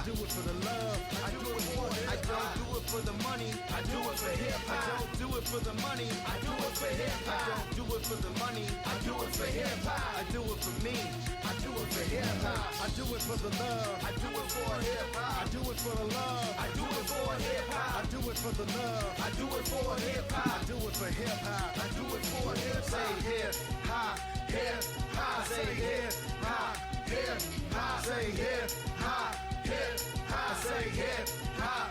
do it for the love. I do it for hip hop. I don't do it for the money. I do it for hip hop. I don't do it for the money. I do it for hip hop. I don't do it for the money. I do it for hip hop. I do it for me. I do it for hip hop. I do it for the love. I do it for hip hop. I do it for the love. I do it for hip hop. I do it for the love. I do it for hip hop. I do it for hip hop. I do it for hip hop. Say hip hop, hip hop. Say hip hop, hip hop. Say hip hop, hip hop. Say hip hop.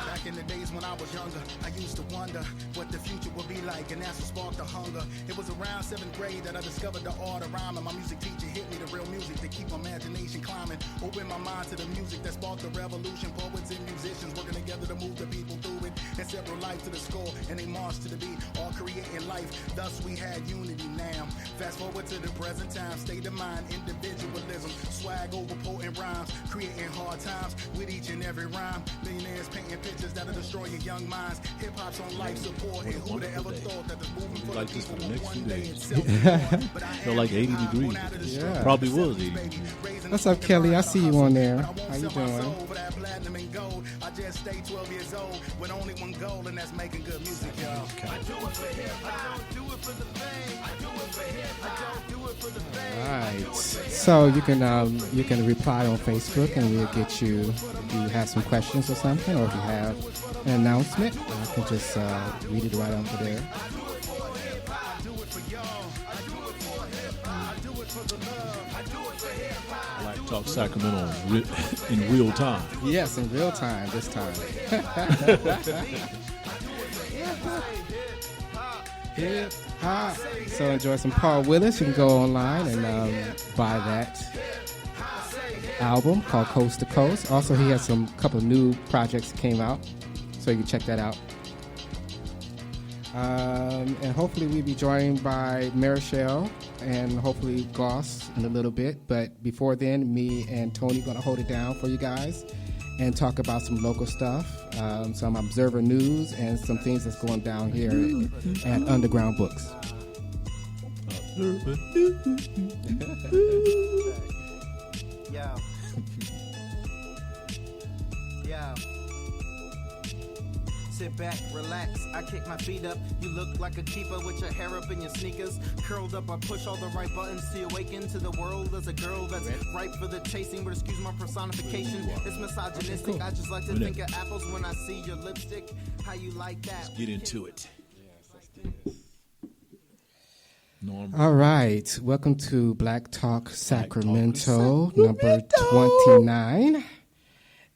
Back in the days when I was younger, I used to wonder what the future would be like, and that's what sparked the hunger. It was around 7th grade that I discovered the art of rhyming. My music teacher hit me the real music to keep my imagination climbing. Open my mind to the music that sparked the revolution. Poets and musicians working together to move the people through it. And several life to the score, and they marched to the beat, all creating life. Thus we had unity now. Fast forward to the present time, state of mind, individualism, swag over potent rhymes, creating hard times with each and every rhyme. Millionaires painting pictures that are destroying young minds. Hip hop's on life support, and who would have ever thought that the movement for the people would one day itself. Felt like 80 degrees. Yeah. Probably was 80 degrees. What's up, Kelly? I see you on there. How you doing? I just stay 12 years old with only one goal, and that's making good music, y'all. I do it for hip hop. I don't do it for the fame. I do it for hip hop. I don't do it for the fame. All right. So you can reply on Facebook, and we'll get you if you have some questions or something, or if you have an announcement, I can just read it right under there. Black Talk Sacramento in real time. Yes, in real time this time. Hip hop. So enjoy some Paul Willis. You can go online and buy that album called Coast to Coast. Also, he has some couple new projects that came out, so you can check that out. And hopefully we'll be joined by Marichal and hopefully Goss in a little bit. But before then, me and Tony going to hold it down for you guys and talk about some local stuff, some Observer news, and some things that's going down here at Underground Books. Yeah. Yeah. Sit back, relax, I kick my feet up. You look like a keeper with your hair up in your sneakers. Curled up, I push all the right buttons to awaken to the world as a girl that's ripe for the chasing. But excuse my personification, it's misogynistic. I just like to think of apples when I see your lipstick. How you like that? Let's get into it. Yes, let's do this. Normal. All right, welcome to Black Talk Sacramento, number 29.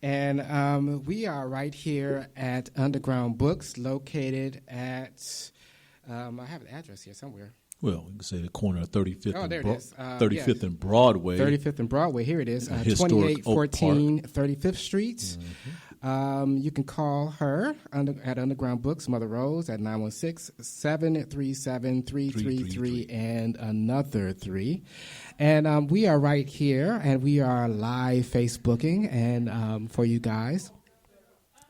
And we are right here at Underground Books, located at, I have an address here somewhere. Well, we can say the corner of 35th, Oh, there it is. 35th yes. and Broadway. 35th and Broadway, here it is, Historic 2814 35th Street. Mm-hmm. You can call her at Underground Books, Mother Rose, at 916-737-333 and another 3. And we are right here, and we are live Facebooking and for you guys.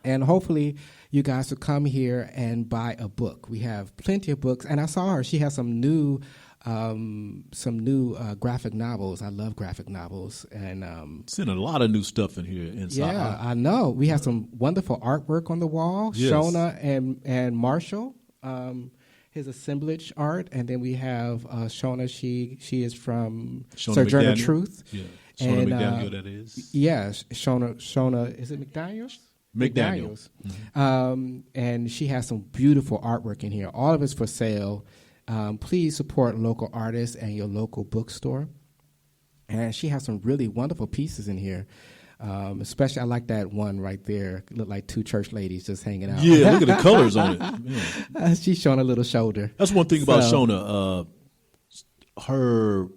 And hopefully you guys will come here and buy a book. We have plenty of books. And I saw her. She has some new graphic novels. I love graphic novels. And Seen a lot of new stuff in here inside. Yeah, I know. We have some wonderful artwork on the wall. Yes. Shona and Marshall, his assemblage art. And then we have Shona. She is from Sojourner Mcdaniel. Truth. Yeah. Shona And, McDaniel, that is. Yes, Shona, is it McDaniels? McDaniel. Mm-hmm. And she has some beautiful artwork in here. All of it's for sale. Please support local artists and your local bookstore. And she has some really wonderful pieces in here. Especially, I like that one right there. Look like two church ladies just hanging out. Yeah, look at the colors on it. Yeah. She's showing a little shoulder. That's one thing about Shona. Her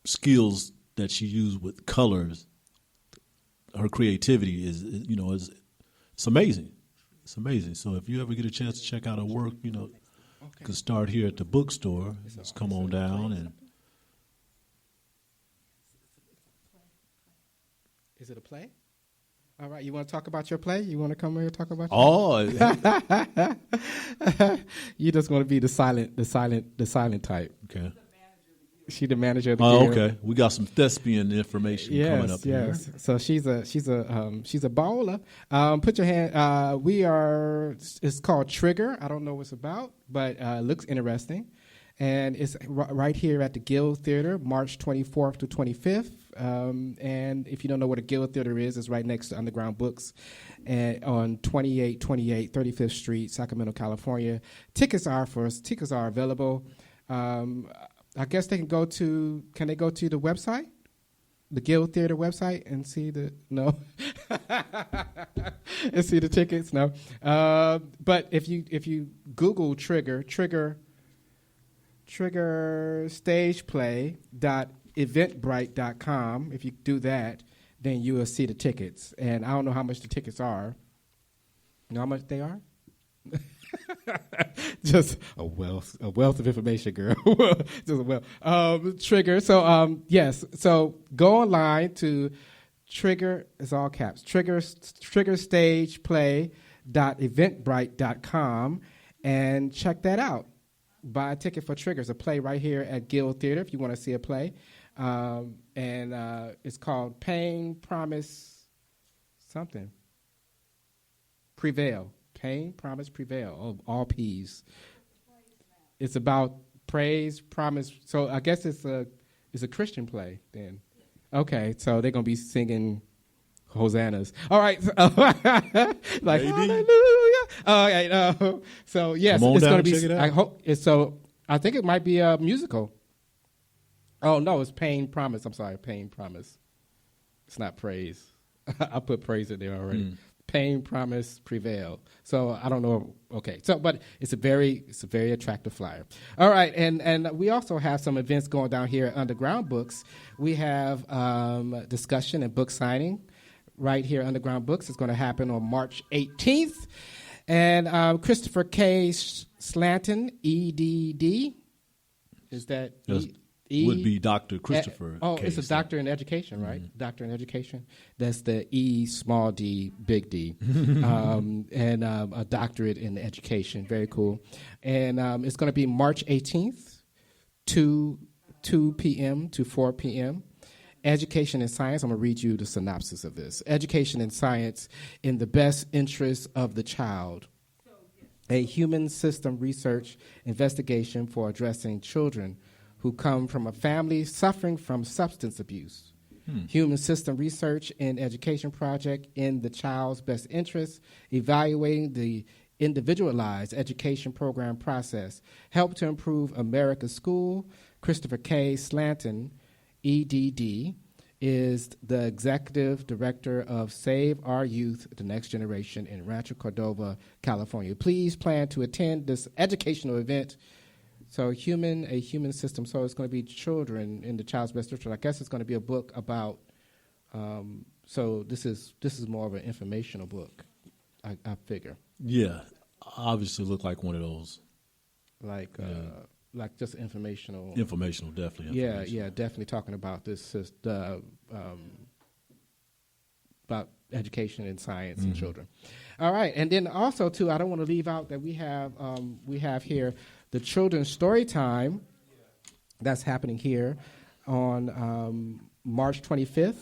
skills that she used with colors, her creativity is it's amazing. It's amazing. So if you ever get a chance to check out her work, you can start here at the bookstore. Just come on down and. Is it a play? All right, you want to talk about your play? You want to come here and talk about? You're just going to be the silent type. Okay. She's the manager of the Oh, Guild. okay. We got some thespian information coming up here. Yes. So she's a bowler. Put your hand. We are. It's called Trigger. I don't know what it's about, but it looks interesting, and it's right here at the Guild Theater, March 24th to 25th. And if you don't know what a Guild Theater is, it's right next to Underground Books, and on 2828 35th Street, Sacramento, California. Tickets are available. I guess they can go to. Can they go to the website, the Guild Theater website, and see the and see the tickets? No. But if you Google Trigger stageplay.eventbrite.com, if you do that, then you will see the tickets. And I don't know how much the tickets are. You know how much they are? Just a wealth of information, girl. Just a wealth. Trigger. So yes. So go online to Trigger. It's all caps. Triggerstageplay.eventbrite.com and check that out. Buy a ticket for Trigger. It's a play right here at Guild Theater if you want to see a play, and it's called Pain, Promise, something. Prevail. Pain, promise, prevail. All P's. It's about praise, promise. So I guess it's a Christian play then. Okay, so they're gonna be singing hosannas. All right, like Maybe. hallelujah. All right. So yes, Come on it's down gonna and be. check it out. I hope it's so. I think it might be a musical. Oh no, it's Pain, Promise. I'm sorry, Pain, Promise. It's not praise. I put praise in there already. Pain, promise, prevail. So I don't know. Okay. So, but it's a very attractive flyer. All right, and we also have some events going down here at Underground Books. We have discussion and book signing right here at Underground Books. It's going to happen on March 18th, and Christopher K. Slanton, EDD. Is that? Yes. Would be Dr. Christopher. It's a doctor in education, right? Mm-hmm. Doctor in education. That's the E, small d, big D. And a doctorate in education. Very cool. And it's going to be March 18th, 2 p.m. to 4 p.m. Education and Science. I'm going to read you the synopsis of this. Education and Science in the best interest of the child. A human system research investigation for addressing children who come from a family suffering from substance abuse. Human system research and education project in the child's best interest, evaluating the individualized education program process, help to improve America's school. Christopher K. Slanton, EDD, is the executive director of Save Our Youth, the Next Generation in Rancho Cordova, California. Please plan to attend this educational event. So a human system. So it's going to be children in the child's best interest. I guess it's going to be a book about. So this is more of an informational book, I figure. Yeah, obviously look like one of those. Like just informational. Informational, definitely. Yeah, definitely talking about this about education and science and children. All right, and then also too, I don't want to leave out that we have here the children's story time that's happening here on March 25th.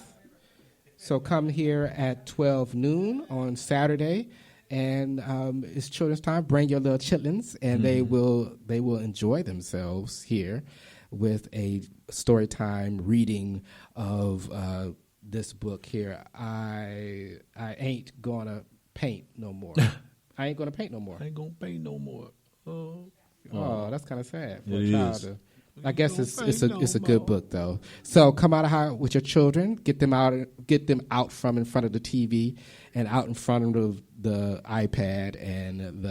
So come here at 12 noon on Saturday, and it's children's time. Bring your little chitlins, and they will enjoy themselves here with a story time reading of this book here. I ain't gonna paint no more. I ain't gonna paint no more. I ain't gonna paint no more. Oh, that's kind of sad for It a child is. to. I guess it's a good book though. So come out of here with your children, get them out from in front of the TV and out in front of the iPad and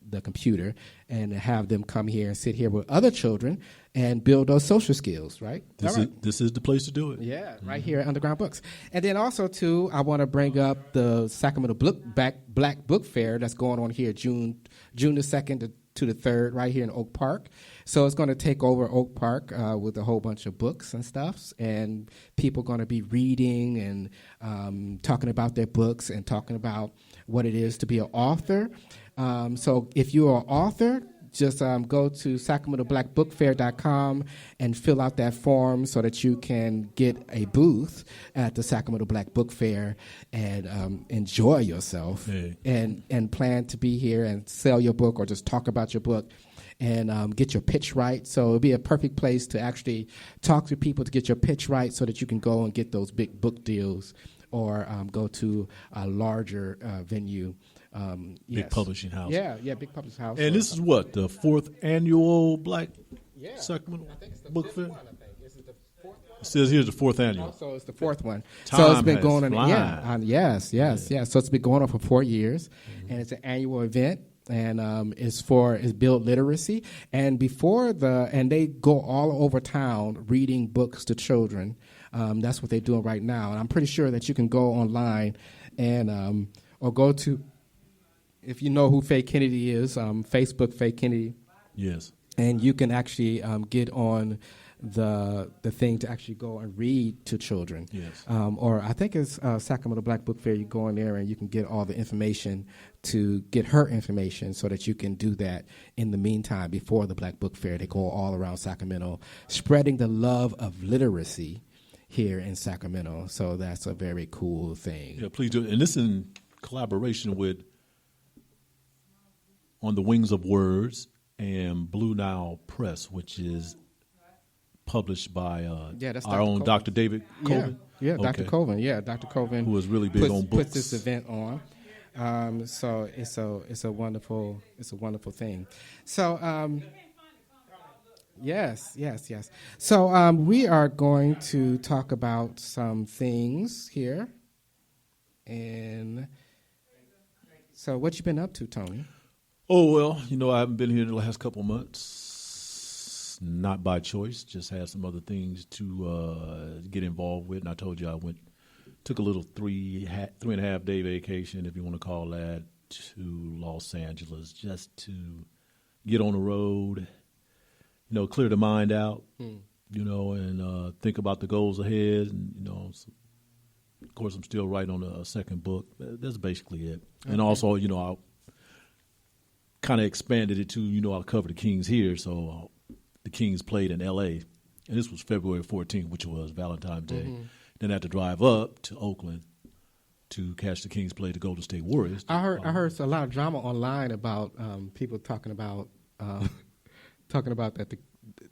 the computer, and have them come here and sit here with other children and build those social skills. Right. This is the place to do it. Yeah, right here at Underground Books. And then also, too, I want to bring up the Sacramento Black Book Fair that's going on here June the 2nd to the 3rd right here in Oak Park. So it's going to take over Oak Park with a whole bunch of books and stuff, and people are going to be reading and talking about their books and talking about what it is to be an author. So if you're an author, just go to SacramentoBlackBookFair.com and fill out that form so that you can get a booth at the Sacramento Black Book Fair and enjoy yourself and plan to be here and sell your book or just talk about your book and get your pitch right. So it'll be a perfect place to actually talk to people to get your pitch right so that you can go and get those big book deals or go to a larger venue. Big publishing house. Yeah, big publishing house. And this is what, the 4th annual Black Sacramento Book Fair? It says here's the 4th annual. So it's the 4th one. Time so it's been has going on. flied. Yes. So it's been going on for 4 years, and it's an annual event. And it's build literacy, and they go all over town reading books to children. That's what they're doing right now, and I'm pretty sure that you can go online and or go to, if you know who Faye Kennedy is, Facebook Faye Kennedy. Yes, and you can actually get on the thing to actually go and read to children. Yes. Or I think it's Sacramento Black Book Fair. You go in there and you can get all the information to get her information so that you can do that in the meantime before the Black Book Fair. They go all around Sacramento spreading the love of literacy here in Sacramento. So that's a very cool thing. Yeah, please do. And this in collaboration with On the Wings of Words and Blue Nile Press, which is published by our own Dr. David Colvin. Yeah, Dr. Colvin. Yeah, Dr. Colvin, who is really big on books. Puts this event on. So it's a wonderful thing. So yes. So we are going to talk about some things here, and so what you been up to, Tony? Oh well, I haven't been here the last couple of months. Not by choice, just had some other things to get involved with. And I told you took a little 3.5 day vacation, if you want to call that, to Los Angeles just to get on the road, clear the mind out, and think about the goals ahead. And, of course, I'm still writing on a second book. That's basically it. Okay. And also, I kind of expanded it to, I'll cover the Kings here, so the Kings played in L.A., and this was February 14th, which was Valentine's Day. Mm-hmm. Then I had to drive up to Oakland to catch the Kings play the Golden State Warriors. I heard a lot of drama online about people talking about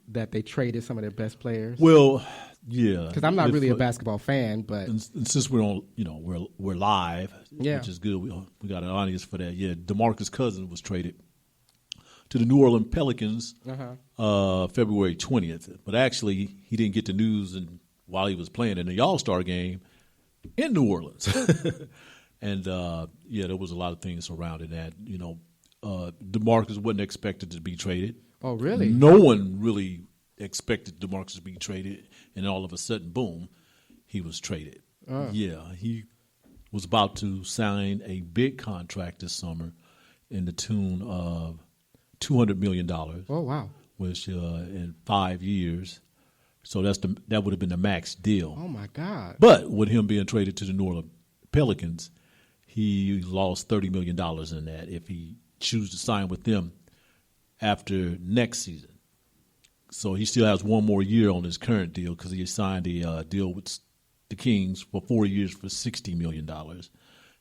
that they traded some of their best players. Well, yeah, because I'm not really a basketball fan, but and since we're on, we're live, which is good. We got an audience for that. Yeah, DeMarcus Cousins was traded to the New Orleans Pelicans February 20th. But actually, he didn't get the news while he was playing in the All-Star game in New Orleans. And, there was a lot of things surrounding that. DeMarcus wasn't expected to be traded. Oh, really? No one really expected DeMarcus to be traded, and all of a sudden, boom, he was traded. Yeah, he was about to sign a big contract this summer in the tune of $200 million. Oh, wow. Which in 5 years. So that would have been the max deal. Oh, my God. But with him being traded to the New Orleans Pelicans, he lost $30 million in that if he chooses to sign with them after next season. So he still has one more year on his current deal because he signed a deal with the Kings for 4 years for $60 million.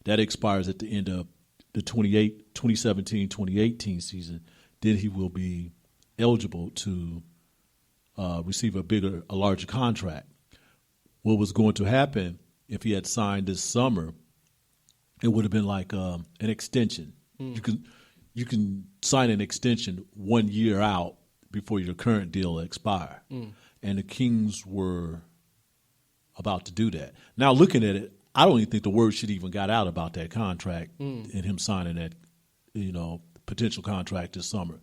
That expires at the end of the 2017-2018 season. Then he will be eligible to receive a larger contract. What was going to happen if he had signed this summer, it would have been like an extension. You can sign an extension 1 year out before your current deal expire. And the Kings were about to do that. Now, looking at it, I don't even think the word should even got out about that contract and him signing that, potential contract this summer.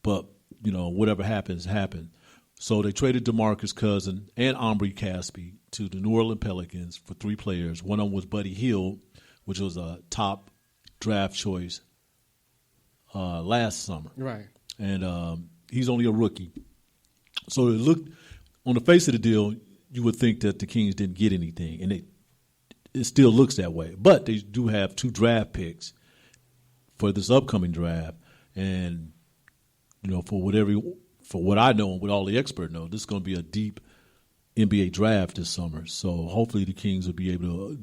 But, whatever happens, happens. So they traded DeMarcus Cousins and Omri Caspi to the New Orleans Pelicans for 3 players. One of them was Buddy Hield, which was a top draft choice last summer. Right. And he's only a rookie. So it looked, on the face of the deal, you would think that the Kings didn't get anything. And it still looks that way. But they do have 2 draft picks for this upcoming draft. And for what I know and what all the experts know, this is going to be a deep NBA draft this summer. So hopefully the Kings will be able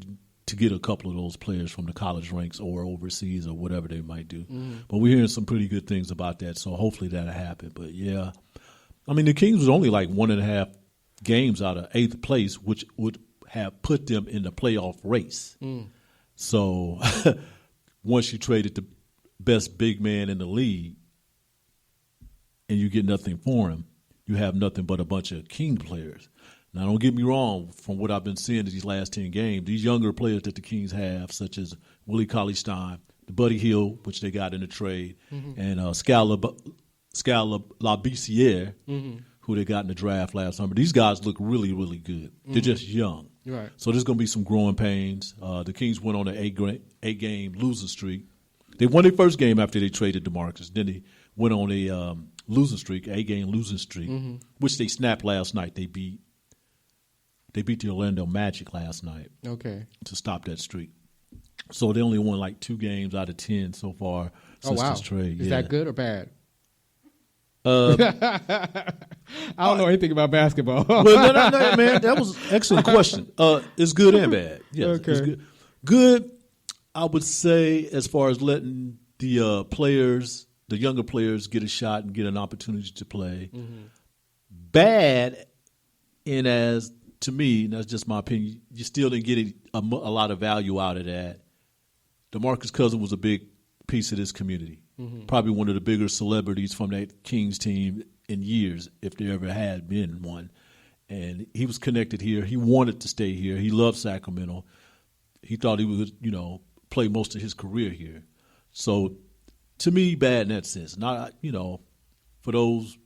to get a couple of those players from the college ranks or overseas or whatever they might do. But we're hearing some pretty good things about that, so hopefully that'll happen. But, yeah, I mean, the Kings was only like 1.5 games out of 8th place, which would have put them in the playoff race. So once you traded the best big man in the league and you get nothing for him, you have nothing but a bunch of King players. Now, don't get me wrong, from what I've been seeing in these last 10 games, these younger players that the Kings have, such as Willie Cauley-Stein, the Buddy Hield, which they got in the trade, and Scala Labissiere, who they got in the draft last summer. These guys look really, really good. They're just young. Right. So there's going to be some growing pains. The Kings went on an 8-game losing streak. They won their first game after they traded DeMarcus. Then they went on a losing streak, 8-game losing streak, which they snapped last night. They beat the Orlando Magic last night to stop that streak. So they only won like 2 games out of 10 so far since this trade. Is that good or bad? I don't know anything about basketball. Well, no, man, that was an excellent question. It's good and bad. Yes, it's good. Good, I would say, as far as letting the players, the younger players, get a shot and get an opportunity to play. Bad, in as to me, and that's just my opinion, you still didn't get a lot of value out of that. DeMarcus Cousins was a big piece of this community. Probably one of the bigger celebrities from that Kings team in years, if there ever had been one. And he was connected here. He wanted to stay here. He loved Sacramento. He thought he would, play most of his career here. So, to me, bad in that sense. Not, for those.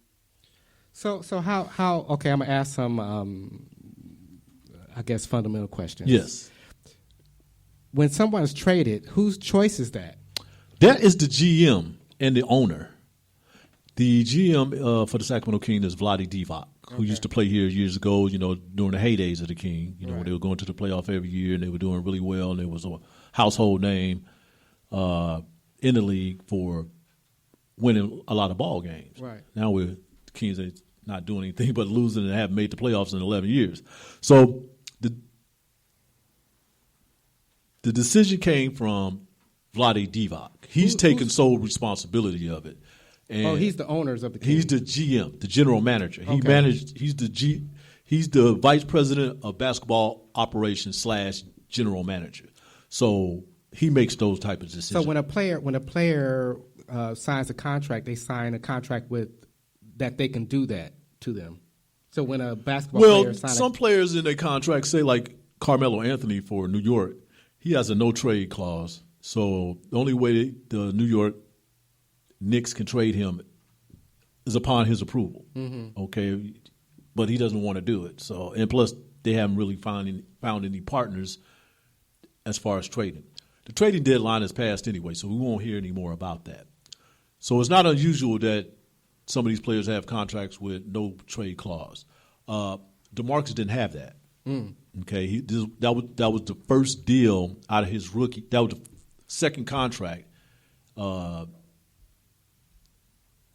So how? Okay, I'm gonna ask some, I guess, fundamental questions. Yes. When someone's traded, whose choice is that? That is the GM and the owner. The GM for the Sacramento Kings is Vlade Divac, who used to play here years ago, during the heydays of the King, when they were going to the playoff every year and they were doing really well and there was a household name in the league for winning a lot of ball games. Right. Now the Kings are not doing anything but losing and haven't made the playoffs in 11 years. So the decision came from Vlade Divac. He's taken sole responsibility of it. And he's the owners of the Kings. He's the GM, the general manager. He Okay. He's the vice president of basketball operations / general manager. So he makes those type of decisions. So when a player signs a contract, they sign a contract with that they can do that to them. So when a basketball player signs some players in their contract, say like Carmelo Anthony for New York, he has a no trade clause. So the only way the New York Knicks can trade him is upon his approval. Okay, but he doesn't want to do it. So, and plus they haven't really found any partners as far as trading. The trading deadline has passed anyway, so we won't hear any more about that. So it's not unusual that some of these players have contracts with no trade clause. DeMarcus didn't have that. Okay, that was the first deal out of his rookie. That was the second contract. That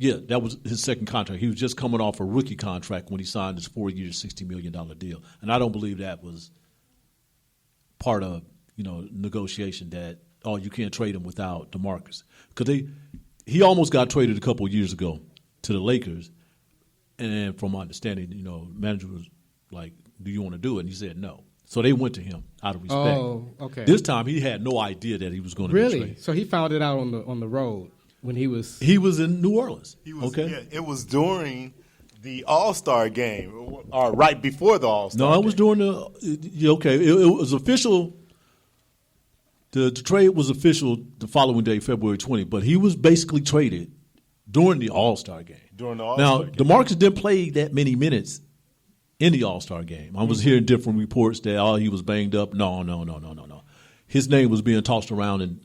was his second contract. He was just coming off a rookie contract when he signed his 4-year, $60 million deal. And I don't believe that was part of, negotiation that, you can't trade him without DeMarcus. Because he almost got traded a couple of years ago to the Lakers. And from my understanding, the manager was like, do you want to do it? And he said no. So they went to him out of respect. Oh, okay. This time he had no idea that he was going to be Really? traded. So he found it out on the road when he was in New Orleans. It was during the All-Star game, or right before the All-Star game. No, it was during it was official. The trade was official the following day, February 20, but he was basically traded during the All-Star game. Now, DeMarcus didn't play that many minutes in the All-Star game. I was hearing different reports that, he was banged up. No. His name was being tossed around in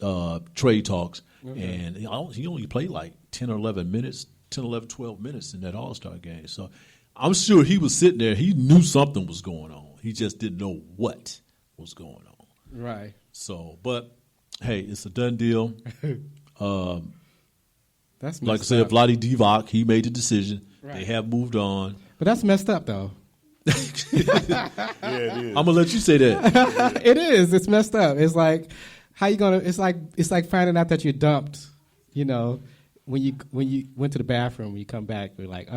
trade talks, and he only played like 10 or 11 minutes, 10, 11, 12 minutes in that All-Star game. So I'm sure he was sitting there. He knew something was going on. He just didn't know what was going on. right. So, but, hey, it's a done deal. That's like I messed said, up. Vlade Divac, he made the decision. Right. They have moved on. But that's messed up, though. Yeah, it is. I'm gonna let you say that. It is. It's messed up. It's like how you gonna? It's like finding out that you're dumped. You know, when you went to the bathroom, you come back, you're like,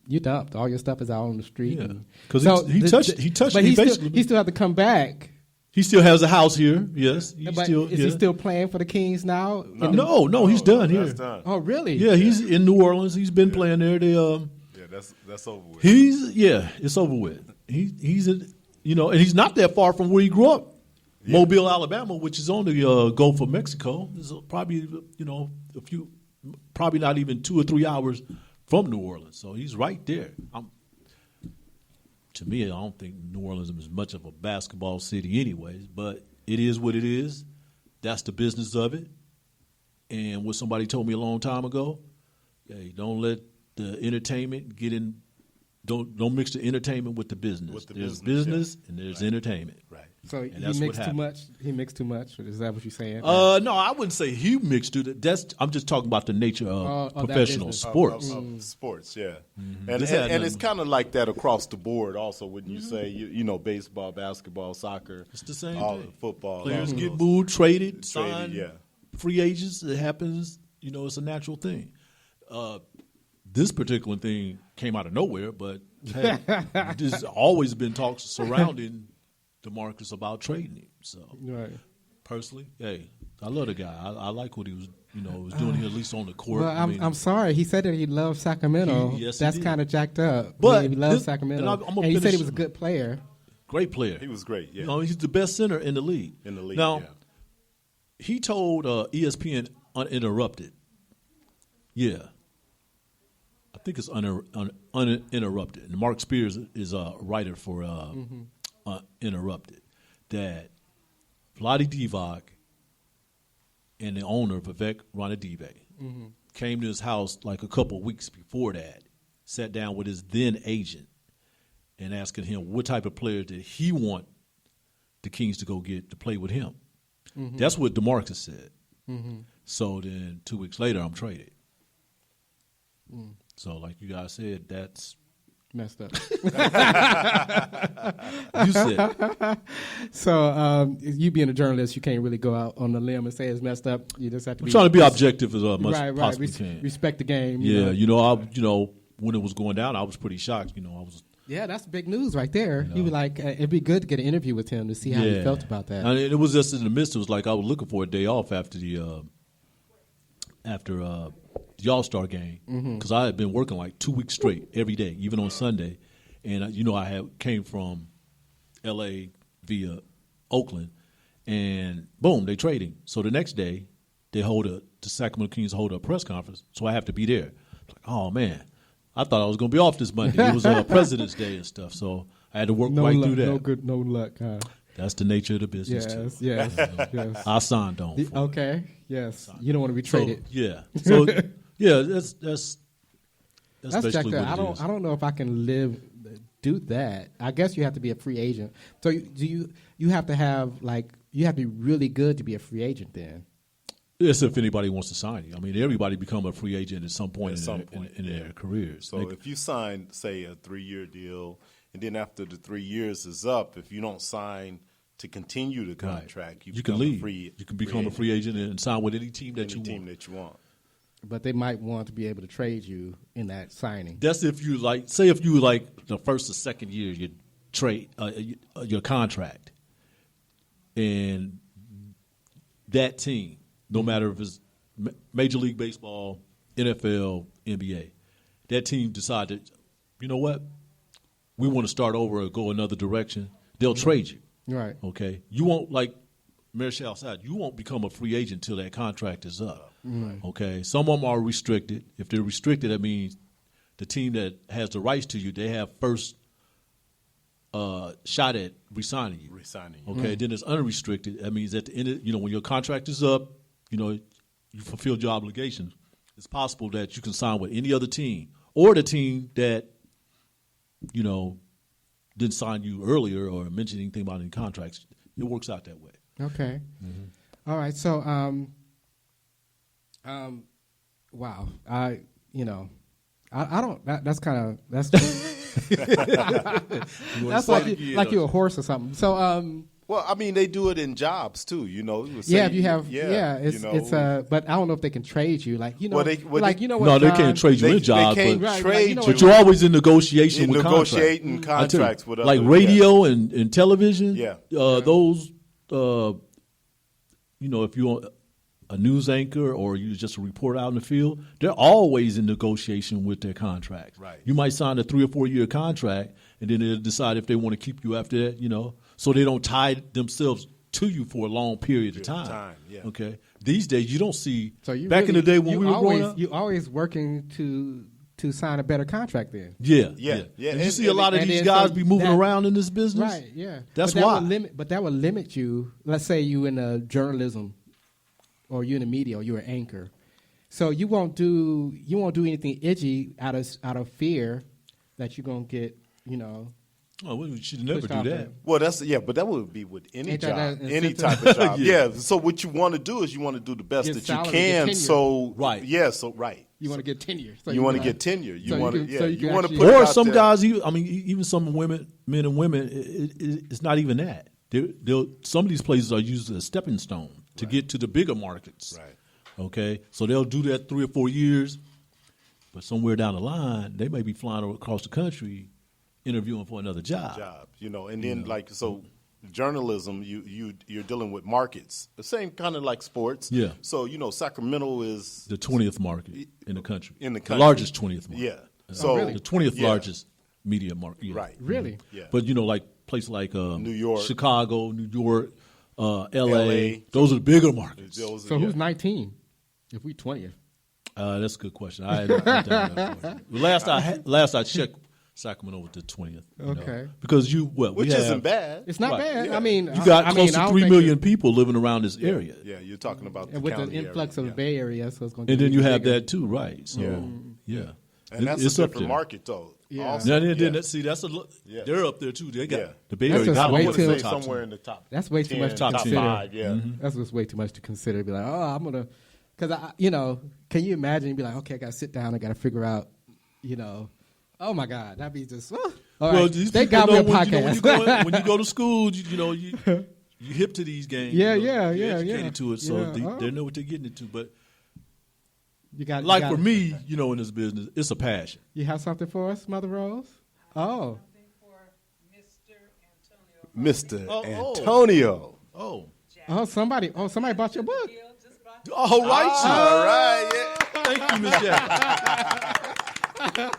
you dumped. All your stuff is out on the street. Yeah, because he touched. But He he still have to come back. He still has a house here. Yes, Is he still playing for the Kings now? No, he's done here. That's done. Oh, really? Yeah, he's in New Orleans. He's been playing there. They Yeah, that's over with. it's over with. He's and he's not that far from where he grew up, Mobile, Alabama, which is on the Gulf of Mexico. It's probably probably not even 2 or 3 hours from New Orleans. So he's right there. To me, I don't think New Orleans is much of a basketball city, anyways. But it is what it is. That's the business of it. And what somebody told me a long time ago, hey, don't let the entertainment get in. Don't mix the entertainment with the business. There's business and there's entertainment. Right. So And he that's mixed what too happened. much. He mixed too much. Is that what you're saying? No, I wouldn't say he mixed it. I'm just talking about the nature of that professional business. sports. Of sports, yeah. This And had it's nothing- kind of like that across the board also, wouldn't you say? Baseball, basketball, soccer. It's the same all thing. Football. Players all get those. moved, traded, signed, yeah. free agents. It happens. It's a natural thing. This particular thing came out of nowhere, but hey, there's always been talks surrounding DeMarcus about trading him. So right. personally, hey, I love the guy. I like what he was, was doing here, at least on the court. Well, I'm sorry. He said that he loved Sacramento. Yes, he That's did. kind of jacked up. But he loves this- Sacramento, and I'm gonna he said he finish- was a good player. Great player. He was great, yeah. He's the best center in the league. Now, yeah. he told ESPN Uninterrupted. Yeah. I think it's Uninterrupted. And Mark Spears is a writer for Uninterrupted. That Vlade Divac and the owner, Vivek Ranadive, came to his house like a couple of weeks before that, sat down with his then agent, and asking him what type of player did he want the Kings to go get to play with him. That's what DeMarcus said. So then 2 weeks later, I'm traded. So like you guys said, that's Messed up. you said. So you being a journalist, you can't really go out on the limb and say it's messed up. You just have to I'm be trying to be objective as much right, as right. possibly can. Respect the game. Yeah, when it was going down, I was pretty shocked. I was. Yeah, that's big news right there. You were like, it'd be good to get an interview with him to see how he felt about that. And it was just in the midst. It was like I was looking for a day off after the All-Star game because I had been working like 2 weeks straight every day, even on Sunday. And I came from L.A. via Oakland, and boom, they trade him. So the next day, the Sacramento Kings hold a press conference, so I have to be there. Like, oh man, I thought I was going to be off this Monday. It was President's Day and stuff, so I had to work no right luck, through that. No luck. Huh? That's the nature of the business too. Yes, yes. I signed on. For it. Okay, yes. You don't want to be traded. So that's That's basically jacked up. what it is. I don't know if I can do that. I guess you have to be a free agent. So you have to have you have to be really good to be a free agent then. Yes, if anybody wants to sign you. I mean, everybody become a free agent at some point in their careers. So if you sign, say, a 3-year deal, and then after the 3 years is up, if you don't sign to continue the contract, you can leave. You can become a free agent and sign with any team that you want. But they might want to be able to trade you in that signing. That's if you say if you the first or second year you trade your contract, and that team, no matter if it's Major League Baseball, NFL, NBA, that team decided, you know what, we want to start over or go another direction. They'll trade you. Right. Okay. You won't, like Marichal said, you won't become a free agent until that contract is up. Right. Okay. Some of them are restricted. If they're restricted, that means the team that has the rights to you, they have first shot at resigning you. Okay. Then it's unrestricted. That means at the end of, when your contract is up, you fulfilled your obligations. It's possible that you can sign with any other team or the team that, didn't sign you earlier or mention anything about any contracts. It works out that way. Okay. All right. So Wow. I don't. That's kind of that's. That's like you're a horse or something. So Well, I mean, they do it in jobs too. Yeah, if you have, it's but I don't know if they can trade you. Like, Well, No, they can't trade you in jobs, They can't but, trade but you're always in negotiation with negotiating contracts. contracts with like other, radio and television. Yeah. Those, if you're a news anchor or you're just a reporter out in the field, they're always in negotiation with their contracts. Right. You might sign a 3 or 4 year contract, and then they'll decide if they want to keep you after that. So they don't tie themselves to you for a long period of time. Yeah. Okay. These days, you don't see. So you back in the day when we were growing up, you always working to sign a better contract then. Yeah. And you see a lot of these guys be moving around in this business. Right. Yeah. That's why. why. That would limit you. Let's say you in journalism, or you in the media, or you're an anchor. So you won't do anything edgy out of fear that you're gonna get. Oh, we should never do that. Well, but that would be with any Ain't that job, that any incentive? type of job. Yeah. So what you want to do is you want to do the best Get that salary, you get can. tenure. So Right. Yeah. So right. You want to get tenure. So You want to get tenure. You so want to. you can- Yeah. so you You can want to actually- put. Or it out some there. guys, even some women, men and women, it's not even that. Some of these places are used as a stepping stone to get to the bigger markets. Right. Okay, so they'll do that 3 or 4 years, but somewhere down the line, they may be flying across the country, interviewing for another job. And then journalism, you're dealing with markets, the same kind of like sports. Yeah. So Sacramento is The 20th market in the country. The largest 20th market. Yeah. So really? The 20th Yeah. largest media market. Yeah. Right. Really? Yeah. But like places like New York, Chicago, New York, LA, LA. those are the bigger markets. So who's 19? If we 20th. That's a good question. I don't know. Last I checked, Sacramento was the 20th. Okay. Because which isn't bad. It's not Right. bad. Yeah. I mean, you got I close mean, I to don't 3 think million people living around this area. Yeah, you're talking about and with the county influx area. of the Bay Area, so it's going to And then be you have bigger. that too, right? So, yeah. And that's it's a up different there. market, though. Yeah. Also. Now, then, Yeah. see, Yeah. they're up there too. They got Yeah. the Bay That's Area. just got way I one would of the say top somewhere 10. in the top. That's way too 10, much to top consider. 5. Yeah. That's just way too much to consider. Be like, oh, I'm gonna, because can you imagine? You'd be like, okay, I got to sit down. I got to figure out, oh my God, that'd be just. All Well, right. these They people got me know a when, podcast. when you go to school, you hip to these games. Yeah, you're yeah. educated to it, so Yeah. they know what they're getting into. But You got like you for got- me, in this business, it's a passion. You have something for us, Mother Rose? Oh, Mr. Oh. Antonio. Somebody bought your book. all right, All right. Yeah. thank you, Miss Jackson.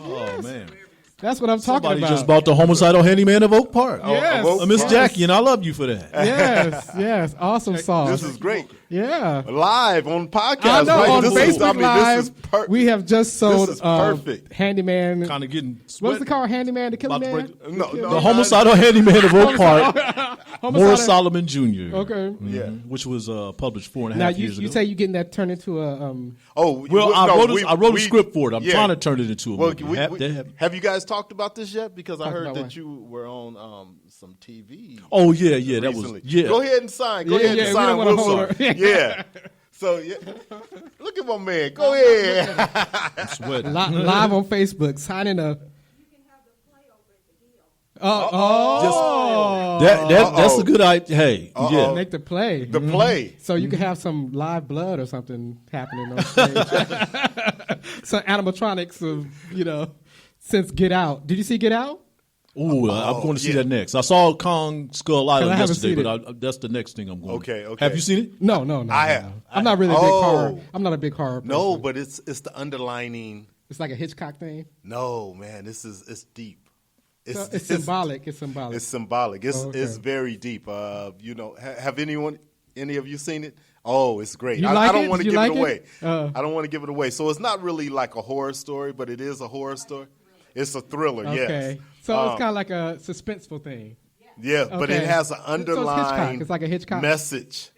Oh man. That's what I'm talking Somebody about. just bought the homicidal handyman of Oak Park. Yes. Miss Jackie, and I love you for that. Yes, awesome song. This is great. Yeah. Live on podcast. I know right? on This Facebook this is Live, we have just sold This is perfect. Handyman. Kind of getting What's it called? Handyman, the Killing About to Man? break- No, The homicidal handyman of Oak Park, Homicidal- Morris Solomon Jr. Okay. Yeah. Which was published 4.5 Now years you ago. say you getting that turned into a Oh, Well, I wrote a we- script for it. I'm yeah. trying to turn it into a Well, movie. have you guys talked about this yet? Because I Talked heard about that what? you were on some TV. Oh yeah, that was recently. Go ahead and sign. Go ahead yeah, and we don't sign. wanna We'll hold sign. her. Yeah. So look at my man. Go ahead. I'm sweating. live on Facebook signing a. That's a good idea. Hey, yeah. Make the play. The play. So you can have some live blood or something happening on stage. Some animatronics of, since Get Out. Did you see Get Out? Ooh, I'm going to see yeah. that next. I saw Kong Skull Island I haven't yesterday, seen but that's the next thing I'm going. Okay. Have you seen it? No. I'm not really a big horror. I'm not a big horror person. No, but it's the underlining. It's like a Hitchcock thing. No, man, it's deep. It's symbolic. It's symbolic. It's symbolic. It's very deep. Have any of you seen it? Oh, it's great. You I like don't it? want to Did give you it like away. it? I don't want to give it away. So it's not really like a horror story, but it is a horror story. It's a thriller. Okay. Yes. So it's kind of like a suspenseful thing. Yeah, but Okay. it has an So it's Hitchcock. underlying It's like a Hitchcock. message.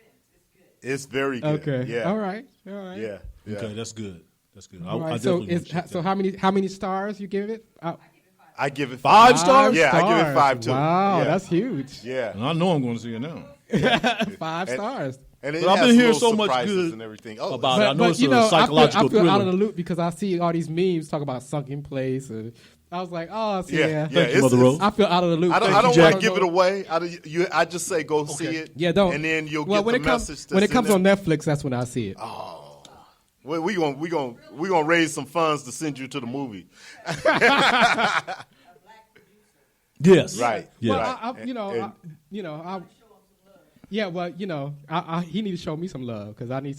It's very good. Okay. Yeah. All right. Yeah. Okay, that's good. That's good. All I right. So definitely want to check so that. how many stars you give it? I give it 5 stars? Yeah, I give it 5 too. Wow, Yeah. that's huge. Yeah. And I know I'm going to see it now. 5 stars. And it But I've has been hearing little so much surprises good and everything. Oh, about it. I know But it's you a know, psychological I feel out of thriller. the loop because I see all these memes talk about sunken place, and I was like, oh, so yeah. Thank you, Mother Rose. I feel out of the loop. I don't Thank want you, to Jack. give it away. I just say go see it. Yeah, don't. And then you'll well, get when the it comes, message. when it that's comes in on there. Netflix, that's when I see it. Well, we gonna raise some funds to send you to the movie. Yes. Right. Yeah. Well, Right. yeah. Well, he need to show me some love because I need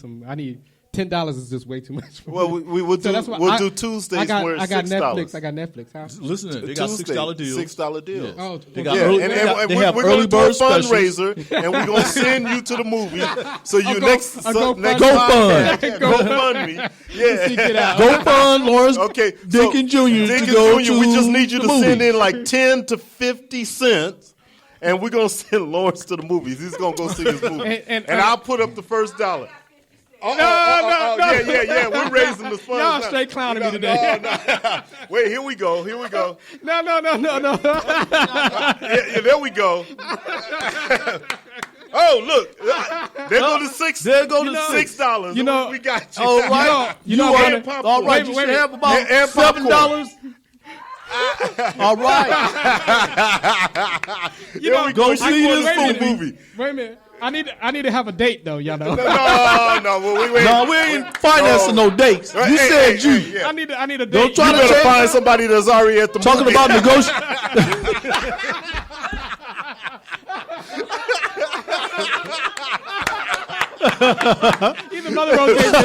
$10 is just way too much. For Well, me. we will do. So that's why We'll do Tuesdays I got where it's Netflix. $6. I got Netflix. Huh? Listen, they got Tuesday, $6 deals. $6 deals. Yeah. Oh, They got yeah, early, and they got- they we're have going early to do a bird specials. fundraiser, and we're going to send you to the movie. So you next GoFund. podcast, GoFundMe. Yeah. Seek it out. Go fund Lawrence Okay. Dickens Jr. Dickens to go Jr. to We just need you the to send movie. in like 10 to 50 cents. And we're going to send Lawrence to the movies. He's going to go see his movie. And I'll put up the first dollar. No. Yeah. We're raising the funds. Y'all now. straight clowning me today. No. Wait, here we go. No. Yeah, there we go. Oh, look. There go the $6. There go the $6. You know- we got you. All right. You know are- I'm gonna- all right. Wait, You wait, should have about and popcorn. $7. All right. Go see this movie. Wait a minute. I need to have a date though, y'all know. No, well, wait. No, we ain't financing no dates. Hey, You hey, said hey, you. hey, yeah. I need a date. Don't try You to better change. find somebody that's already at the Talking movie. about negotiation. Even Mother Rose gave me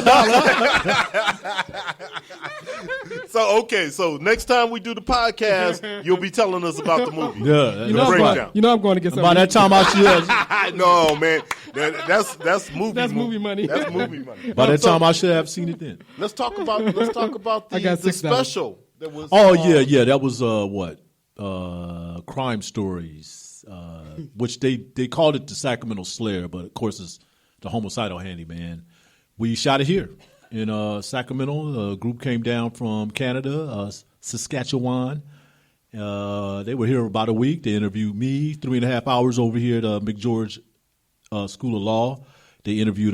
$1. So next time we do the podcast, you'll be telling us about the movie. Yeah. You know, breakdown. I'm going to get some. By that time, I should have. No, man, that's movie. That's movie money. That's movie money. By that time, I should have seen it then. Let's talk about I got the $6. special that was. Oh yeah. That was what? Crime Stories, which they called it the Sacramento Slayer, but of course it's the Homicidal Handyman. We shot it here in Sacramento. A group came down from Canada, Saskatchewan. They were here about a week. They interviewed me 3.5 hours over here at McGeorge School of Law. They interviewed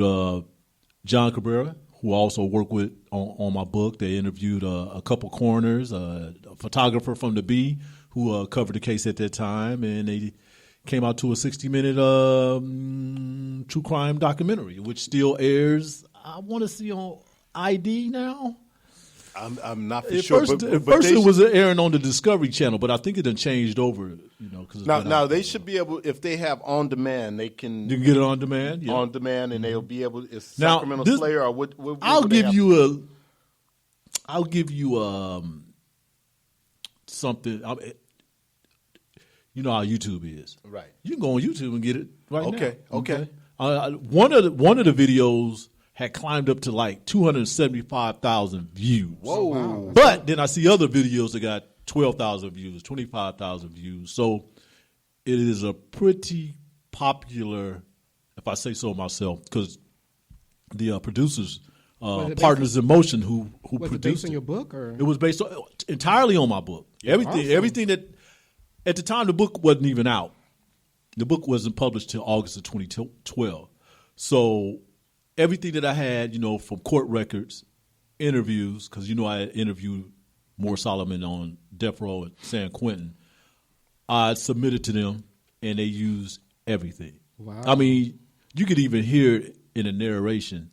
John Cabrera, who also worked with on my book. They interviewed a couple coroners, a photographer from the Bee who covered the case at that time, and they came out to a 60-minute true crime documentary, which still airs. I want to see on ID now. I'm not for At sure. first, but at first they it was airing on the Discovery Channel, but I think it done changed over. Cause now they should be able, if they have on demand, they can you can get it on demand. Yeah. on demand, and they'll be able. It's Now, Sacramento this- Slayer, or what I'll would they give have? you something. You know how YouTube is, Right. You can go on YouTube and get it right now. Okay. One of the videos had climbed up to like 275,000 views. Whoa. Wow. But then I see other videos that got 12,000 views, 25,000 views. So it is a pretty popular, if I say so myself, because the producers, Was it Partners in Motion, who Was it produced based on your book or? It was based entirely on my book. Everything that at the time the book wasn't even out. The book wasn't published till August of 2012. So everything that I had, from court records, interviews, because I had interviewed Moore Solomon on Death Row at San Quentin, I submitted to them, and they used everything. Wow. I mean, you could even hear it in the narration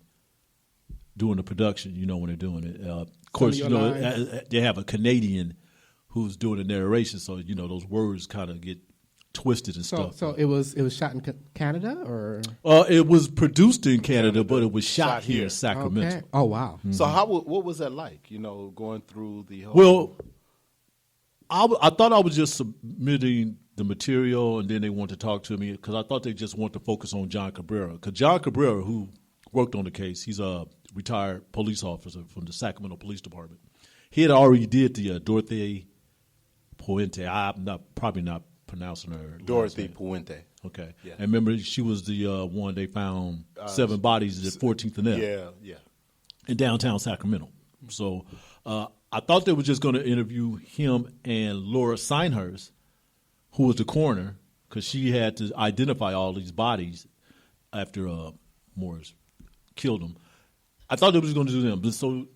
during the production, when they're doing it. Of course, Some of your lines. they have a Canadian who's doing the narration, so those words kind of get twisted and stuff. So it was shot in Canada or? It was produced in Canada, but it was shot here in Sacramento. Okay. Oh wow. So what was that like? Going through the whole. Well, I thought I was just submitting the material, and then they wanted to talk to me because I thought they just wanted to focus on John Cabrera. Because John Cabrera, who worked on the case, he's a retired police officer from the Sacramento Police Department. He had already did the Dorothy Puente. I'm probably not pronouncing her. Dorothy last name. Puente. Okay. Yeah. And remember, she was the one they found 7 bodies at 14th and F. Yeah. In downtown Sacramento. So I thought they were just going to interview him and Laura Seinhurst, who was the coroner, because she had to identify all these bodies after Morris killed him. I thought they was going to do them, but so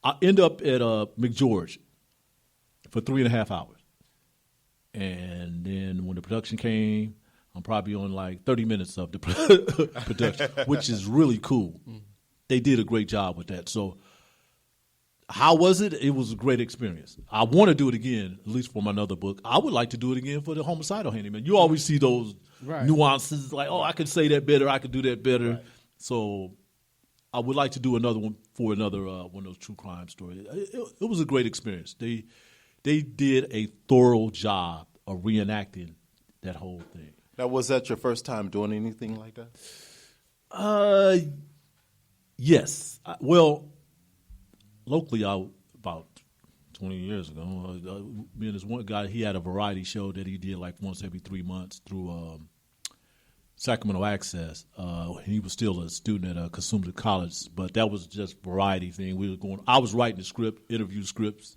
I end up at McGeorge for 3.5 hours, and then when the production came, I'm probably on like 30 minutes of the production, which is really cool. They did a great job with that. So how was it? It was a great experience. I want to do it again, at least for my other book. I would like to do it again for the homicidal handyman. You always see those nuances like, oh, I could say that better, I could do that better. Right. So I would like to do another one for another one of those true crime stories. It was a great experience. They did a thorough job of reenacting that whole thing. Now, was that your first time doing anything like that? Yes. Well, locally, about 20 years ago, me and this one guy, he had a variety show that he did like once every 3 months through Sacramento Access. He was still a student at Consummative College, but that was just variety thing. I was writing the script, interview scripts,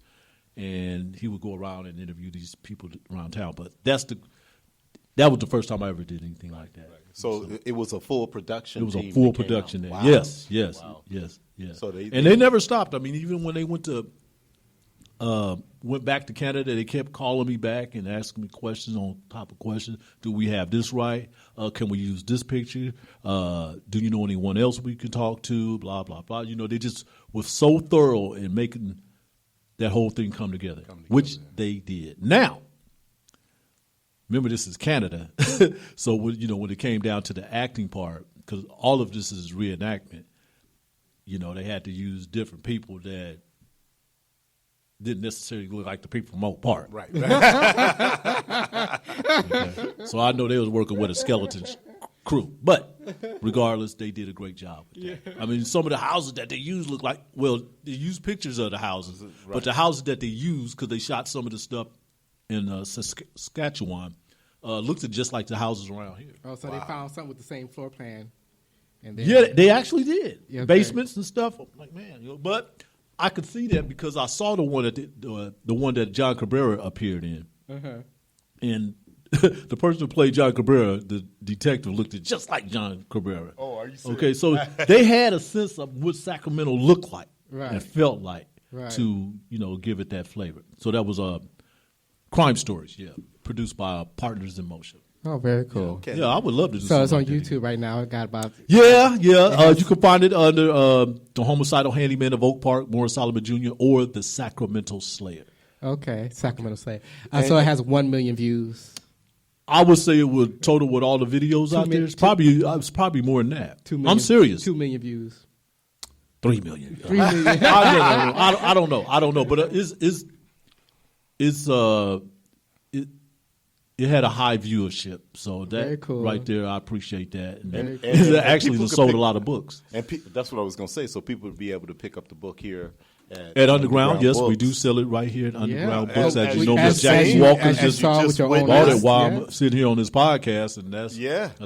and he would go around and interview these people around town. But that was the first time I ever did anything like that. Right. So it was a full production. It was team a full production there. Wow. Yes. Wow. Yes. So they never stopped. I mean, even when they went back to Canada, they kept calling me back and asking me questions on top of questions. Do we have this right? Can we use this picture? Do you know anyone else we can talk to? Blah blah blah. You know, they just were so thorough in making that whole thing come together. Which they did. Now, remember, this is Canada, so when it came down to the acting part, because all of this is reenactment, they had to use different people that didn't necessarily look like the people from Oak Park. Right. Okay. So I know they was working with a skeleton crew, but regardless, they did a great job with that. I mean, some of the houses that they used look like, well, they used pictures of the houses, but the houses that they used, because they shot some of the stuff in Saskatchewan, looked just like the houses around here. Oh, so they found something with the same floor plan. And they actually did. Yeah, okay. Basements and stuff. I'm like, man, but I could see that because I saw the one that John Cabrera appeared in. Uh-huh. And the person who played John Cabrera, the detective, looked just like John Cabrera. Oh, are you serious? Okay, so they had a sense of what Sacramento looked like and felt like to, give it that flavor. So that was Crime Stories, produced by Partners in Motion. Oh, very cool. Yeah, okay. I would love to do so something. So it's on YouTube right now. It got about... Yeah. You can find it under The Homicidal Handyman of Oak Park, Morris Solomon Jr., or The Sacramento Slayer. Okay, Sacramento Slayer. So it has 1 million views. I would say it would total with all the videos out there. It's probably more than that. 2 million, I'm serious. 2 million views. 3 million. 3 million. I don't know. But it had a high viewership, so that cool. right there, I appreciate that. And it actually sold a lot of books. And that's what I was going to say. So people would be able to pick up the book here at Underground. Yes, Books. We do sell it right here at Underground Books. As Miss Jackie Walker just bought it while I'm sitting here on this podcast, and that's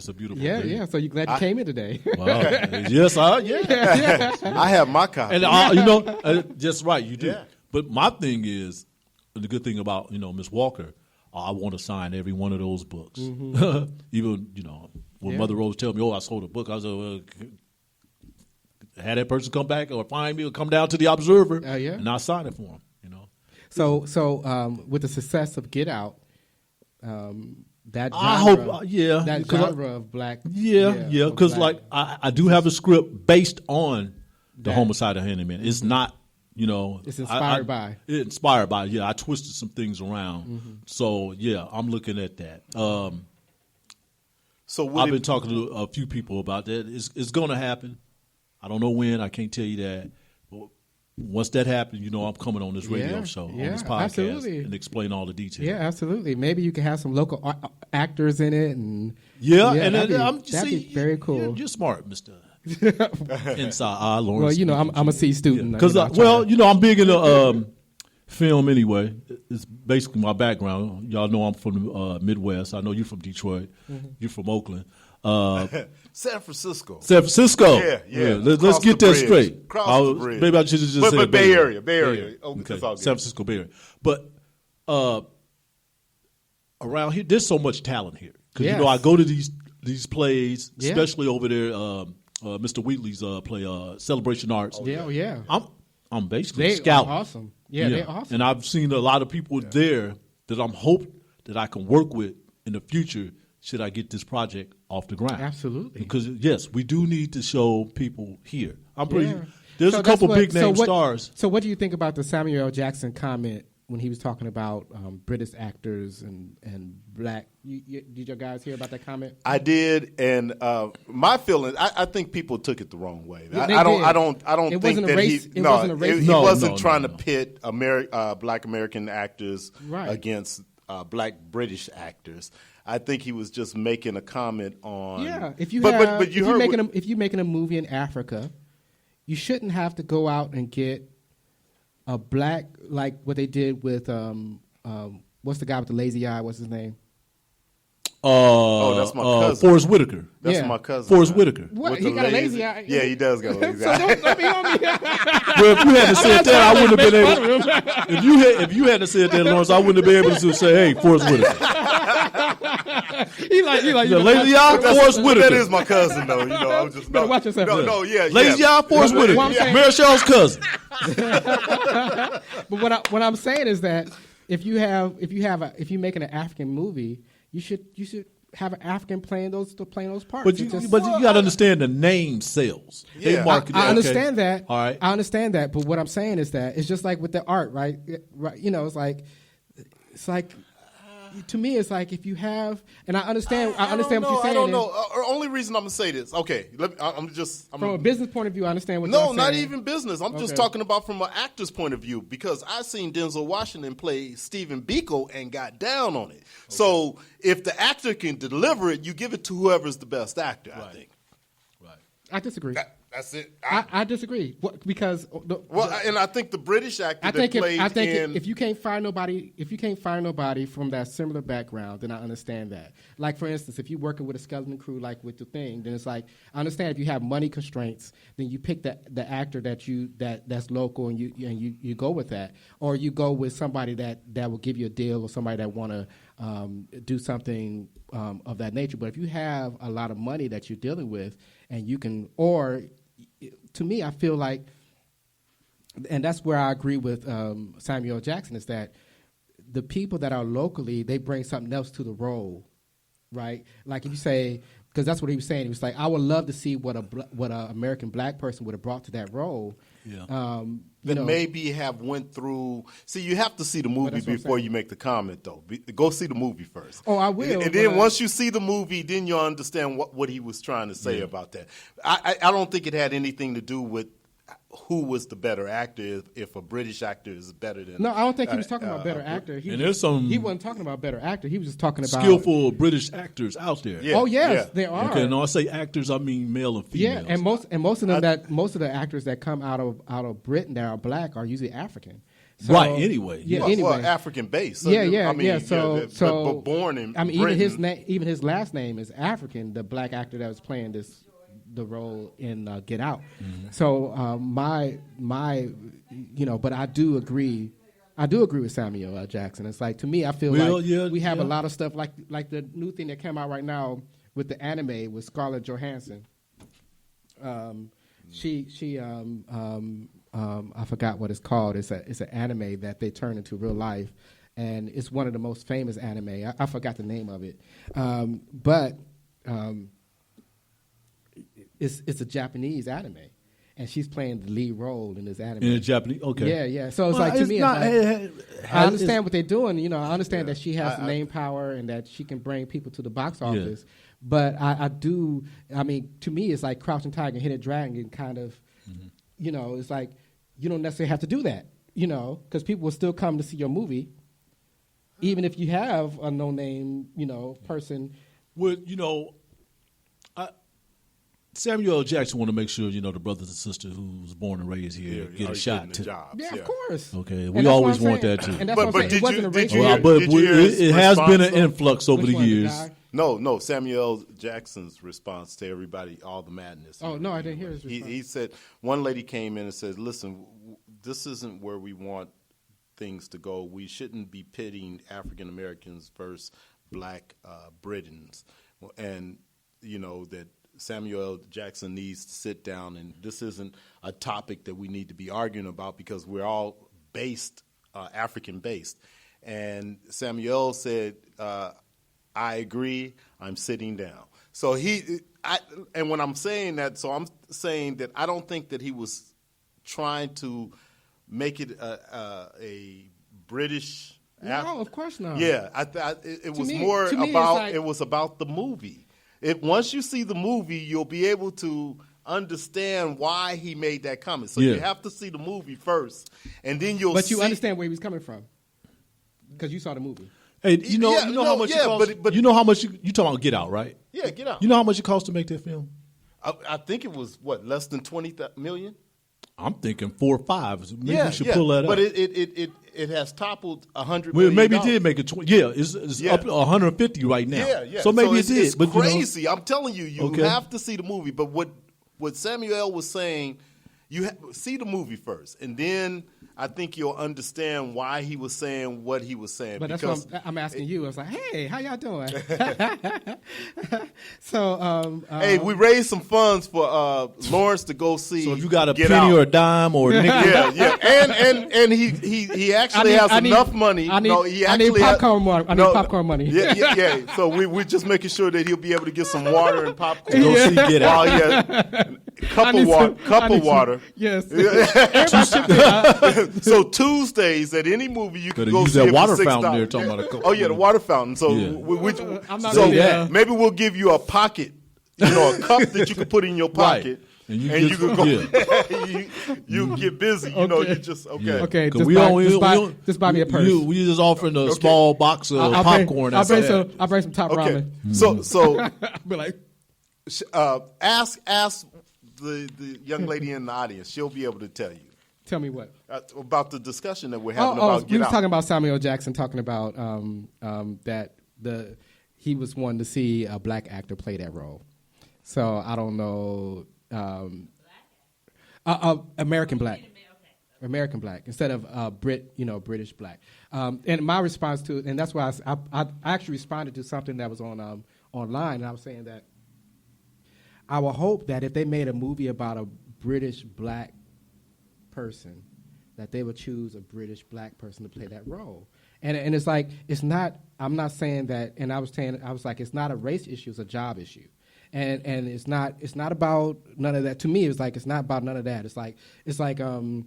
a beautiful thing. Yeah. So you're glad you came in today. Wow. Yes, I have my copy. And just right, you do. Yeah. But my thing is, the good thing about Miss Walker, I want to sign every one of those books. Mm-hmm. Even when Mother Rose tell me, "Oh, I sold a book," I said, "Well, had that person come back or find me or come down to the Observer, and I'll sign it for them." So with the success of Get Out, that genre, I hope, that genre of black, because I do have a script based on the Homicidal Handyman. It's not. It's inspired by. Inspired by, I twisted some things around. Mm-hmm. So, I'm looking at that. I've been talking to a few people about that. It's going to happen. I don't know when. I can't tell you that. But once that happens, I'm coming on this radio show, on this podcast, and explain all the details. Yeah, absolutely. Maybe you can have some local actors in it. And that'd be very cool. You're smart, Mr. Inside Lawrence. Well, I'm a C student. Because I'm big into film anyway. It's basically my background. Y'all know I'm from the Midwest. I know you're from Detroit. Mm-hmm. You're from Oakland. San Francisco. Yeah. Let's get that straight. Cross the bridge. Maybe I should have just said Bay Area. Okay. San Francisco Bay Area. But around here, there's so much talent here. Because I go to these plays, especially over there. Mr. Wheatley's play, Celebration Arts. Yeah. I'm basically They scouting. are awesome. Yeah, they're awesome. And I've seen a lot of people there that I'm hope that I can work with in the future should I get this project off the ground. Absolutely. Because, yes, we do need to show people here. There's So a couple that's big name stars. So what do you think about the Samuel L. Jackson comment when he was talking about British actors and black? Did your guys hear about that comment? I did, and my feeling, I think people took it the wrong way. Yeah, I don't It think wasn't a that race- he it wasn't a race- he No, wasn't no, trying no, to no. pit Black American actors Right. against Black British actors. I think he was just making a comment on. Yeah, but you heard if you're making a movie in Africa, you shouldn't have to go out and get a black, like what they did with what's the guy with the lazy eye? What's his name? that's my cousin. Forrest Whitaker. That's Yeah. my cousin. Forrest Whitaker. What? With He the got a lazy eye. Yeah, he does got a lazy So eye. don't let me on me. Well, if you hadn't said that, I wouldn't have been able. If you hadn't said that, Lawrence, I wouldn't have been able to say, "Hey, Forrest Whitaker." he like The lazy eye, Forrest Whitaker. That is my cousin, though. I'm just better watch yourself. No, yeah. Lazy eye, Forrest Whitaker. What I'm saying- Marichal's cousin. But what I'm saying is that if you're making an African movie, you should have an African playing those parts. But you got to understand the name sells. They Yeah. market it. I Okay. understand that. All right. I understand that. But what I'm saying is that it's just like with the art, right? Right. You know, it's like to me, it's like if you have, and I understand what you're saying. I don't know. Only reason I'm gonna say this. Okay, I'm From a business point of view, I understand what No, you're saying. not even business. I'm just Okay. talking about from an actor's point of view because I seen Denzel Washington play Stephen Biko and got down on it. So if the actor can deliver it, you give it to whoever's the best actor. I think. I disagree. That's it. I disagree because And I think the British actor I think that played in if you can't find nobody from that similar background, then I understand that. Like for instance, if you're working with a skeleton crew, like with the thing, then it's like I understand if you have money constraints, then you pick the actor that's local and you go with that, or you go with somebody that will give you a deal or somebody that want to do something of that nature. But if you have a lot of money that you're dealing with, and you can, or to me, I feel like. And that's where I agree with Samuel L. Jackson is that the people that are locally, they bring something else to the role, right? Like if you say, because that's what he was saying. He was like, I would love to see what a American black person would have brought to that role. Yeah. that maybe have went through. See, you have to see the movie that's what I'm before saying. you make the comment, though. Go see the movie first. Oh, I will, And then but- once you see the movie, then you'll understand what he was trying to say about that. I don't think it had anything to do with who was the better actor, if a British actor is better than. No, I don't think he was talking about better actor. And there's some he wasn't talking about better actor. He was just talking about skillful British actors out there. Yeah. Oh yes, Yeah. there are. Okay, no, I say actors, I mean male and Yeah, female. and most of them most of the actors that come out of Britain that are black are usually African. So, Right, anyway. Yeah, Well, anyway. African based. So, but born in I mean, Britain. even his last name is African. The black actor that was playing the role in Get Out. Mm-hmm. So my but I do agree with Samuel L. Jackson. It's like, to me, I feel we have a lot of stuff like the new thing that came out right now with the anime with Scarlett Johansson. She I forgot what it's called. It's an anime that they turn into real life, and it's one of the most famous anime. I forgot the name of it, but it's a Japanese anime, and she's playing the lead role in this anime. In a Japanese, okay. Yeah. So it's Well, like, to me, not- I understand what they're doing. I understand that she has the name power and that she can bring people to the box office. But I do. I mean, to me, it's like Crouching Tiger and Hidden Dragon. Kind of, it's like you don't necessarily have to do that. Because people will still come to see your movie, even if you have a no-name, person. Well, Samuel L. Jackson want to make sure, the brothers and sisters who's born and raised here get a shot too. Yeah, of course. Okay, And we that's what always I'm want saying. that too. And that's But- what but I'm saying. did It wasn't you- a did racial. you hear- But did you hear his it has been an response, though? influx over Which the one, the years. guy? No, Samuel L. Jackson's response to everybody, all the madness. Oh, no, I didn't hear his He response. said, one lady came in and said, listen, this isn't where we want things to go. We shouldn't be pitting African Americans versus black Britons. And, that Samuel L. Jackson needs to sit down, and this isn't a topic that we need to be arguing about because we're all African-based. And Samuel said, I agree, I'm sitting down. So and when I'm saying that, so I'm saying that I don't think that he was trying to make it a British. No, of course not. Yeah, it was more to me, about like, it was about the movie. Once you see the movie, you'll be able to understand why he made that comment. So you have to see the movie first, and then you'll. But you understand where he was coming from because you saw the movie. Hey, you know how much it costs? But you know how much you talking about Get Out, right? Yeah, Get Out. You know how much it cost to make that film? I think it was less than $20 million. I'm thinking 4 or 5. Maybe we should pull that up. But it has toppled $100 million. Maybe it did make it 20. Yeah, it's up to 150 right now. Yeah. So maybe it did. It's but crazy. I'm telling you, you have to see the movie. But what Samuel was saying, see the movie first, and then I think you'll understand why he was saying what he was saying. But that's what I'm asking you. I was like, hey, how y'all doing? So, hey, we raised some funds for Lawrence to go see. So if you got a Get penny Out. or a dime or a nickel, and he actually has enough money. I need popcorn money. I need popcorn money. Yeah. So we're just making sure that he'll be able to get some water and popcorn. Go see Get Out. Cup of water. Yes. So Tuesdays at any movie you can go use see that it water for $6. fountain there talking about a cup. Oh yeah, the water fountain. So I'm not so really, maybe we'll give you a pocket, a cup that you can put in your pocket. Right. And you can go. You can get busy. You just okay. Okay. Because just buy me a purse. We just offering a small box of popcorn. I'll bring some top ramen. So I'll be like, ask the young lady in the audience. She'll be able to tell you. Tell me what about the discussion that we're having about Get we was Out. talking about Samuel Jackson, talking about that he was wanting to see a black actor play that role. So I don't know, American black instead of British black. And my response to it, and that's why I actually responded to something that was on online, and I was saying that I would hope that if they made a movie about a British black person, that they would choose a British black person to play that role. And it's like, it's not, I'm not saying that, and I was like, it's not a race issue, it's a job issue. And it's not about none of that. To me, it's like, it's not about none of that. It's like and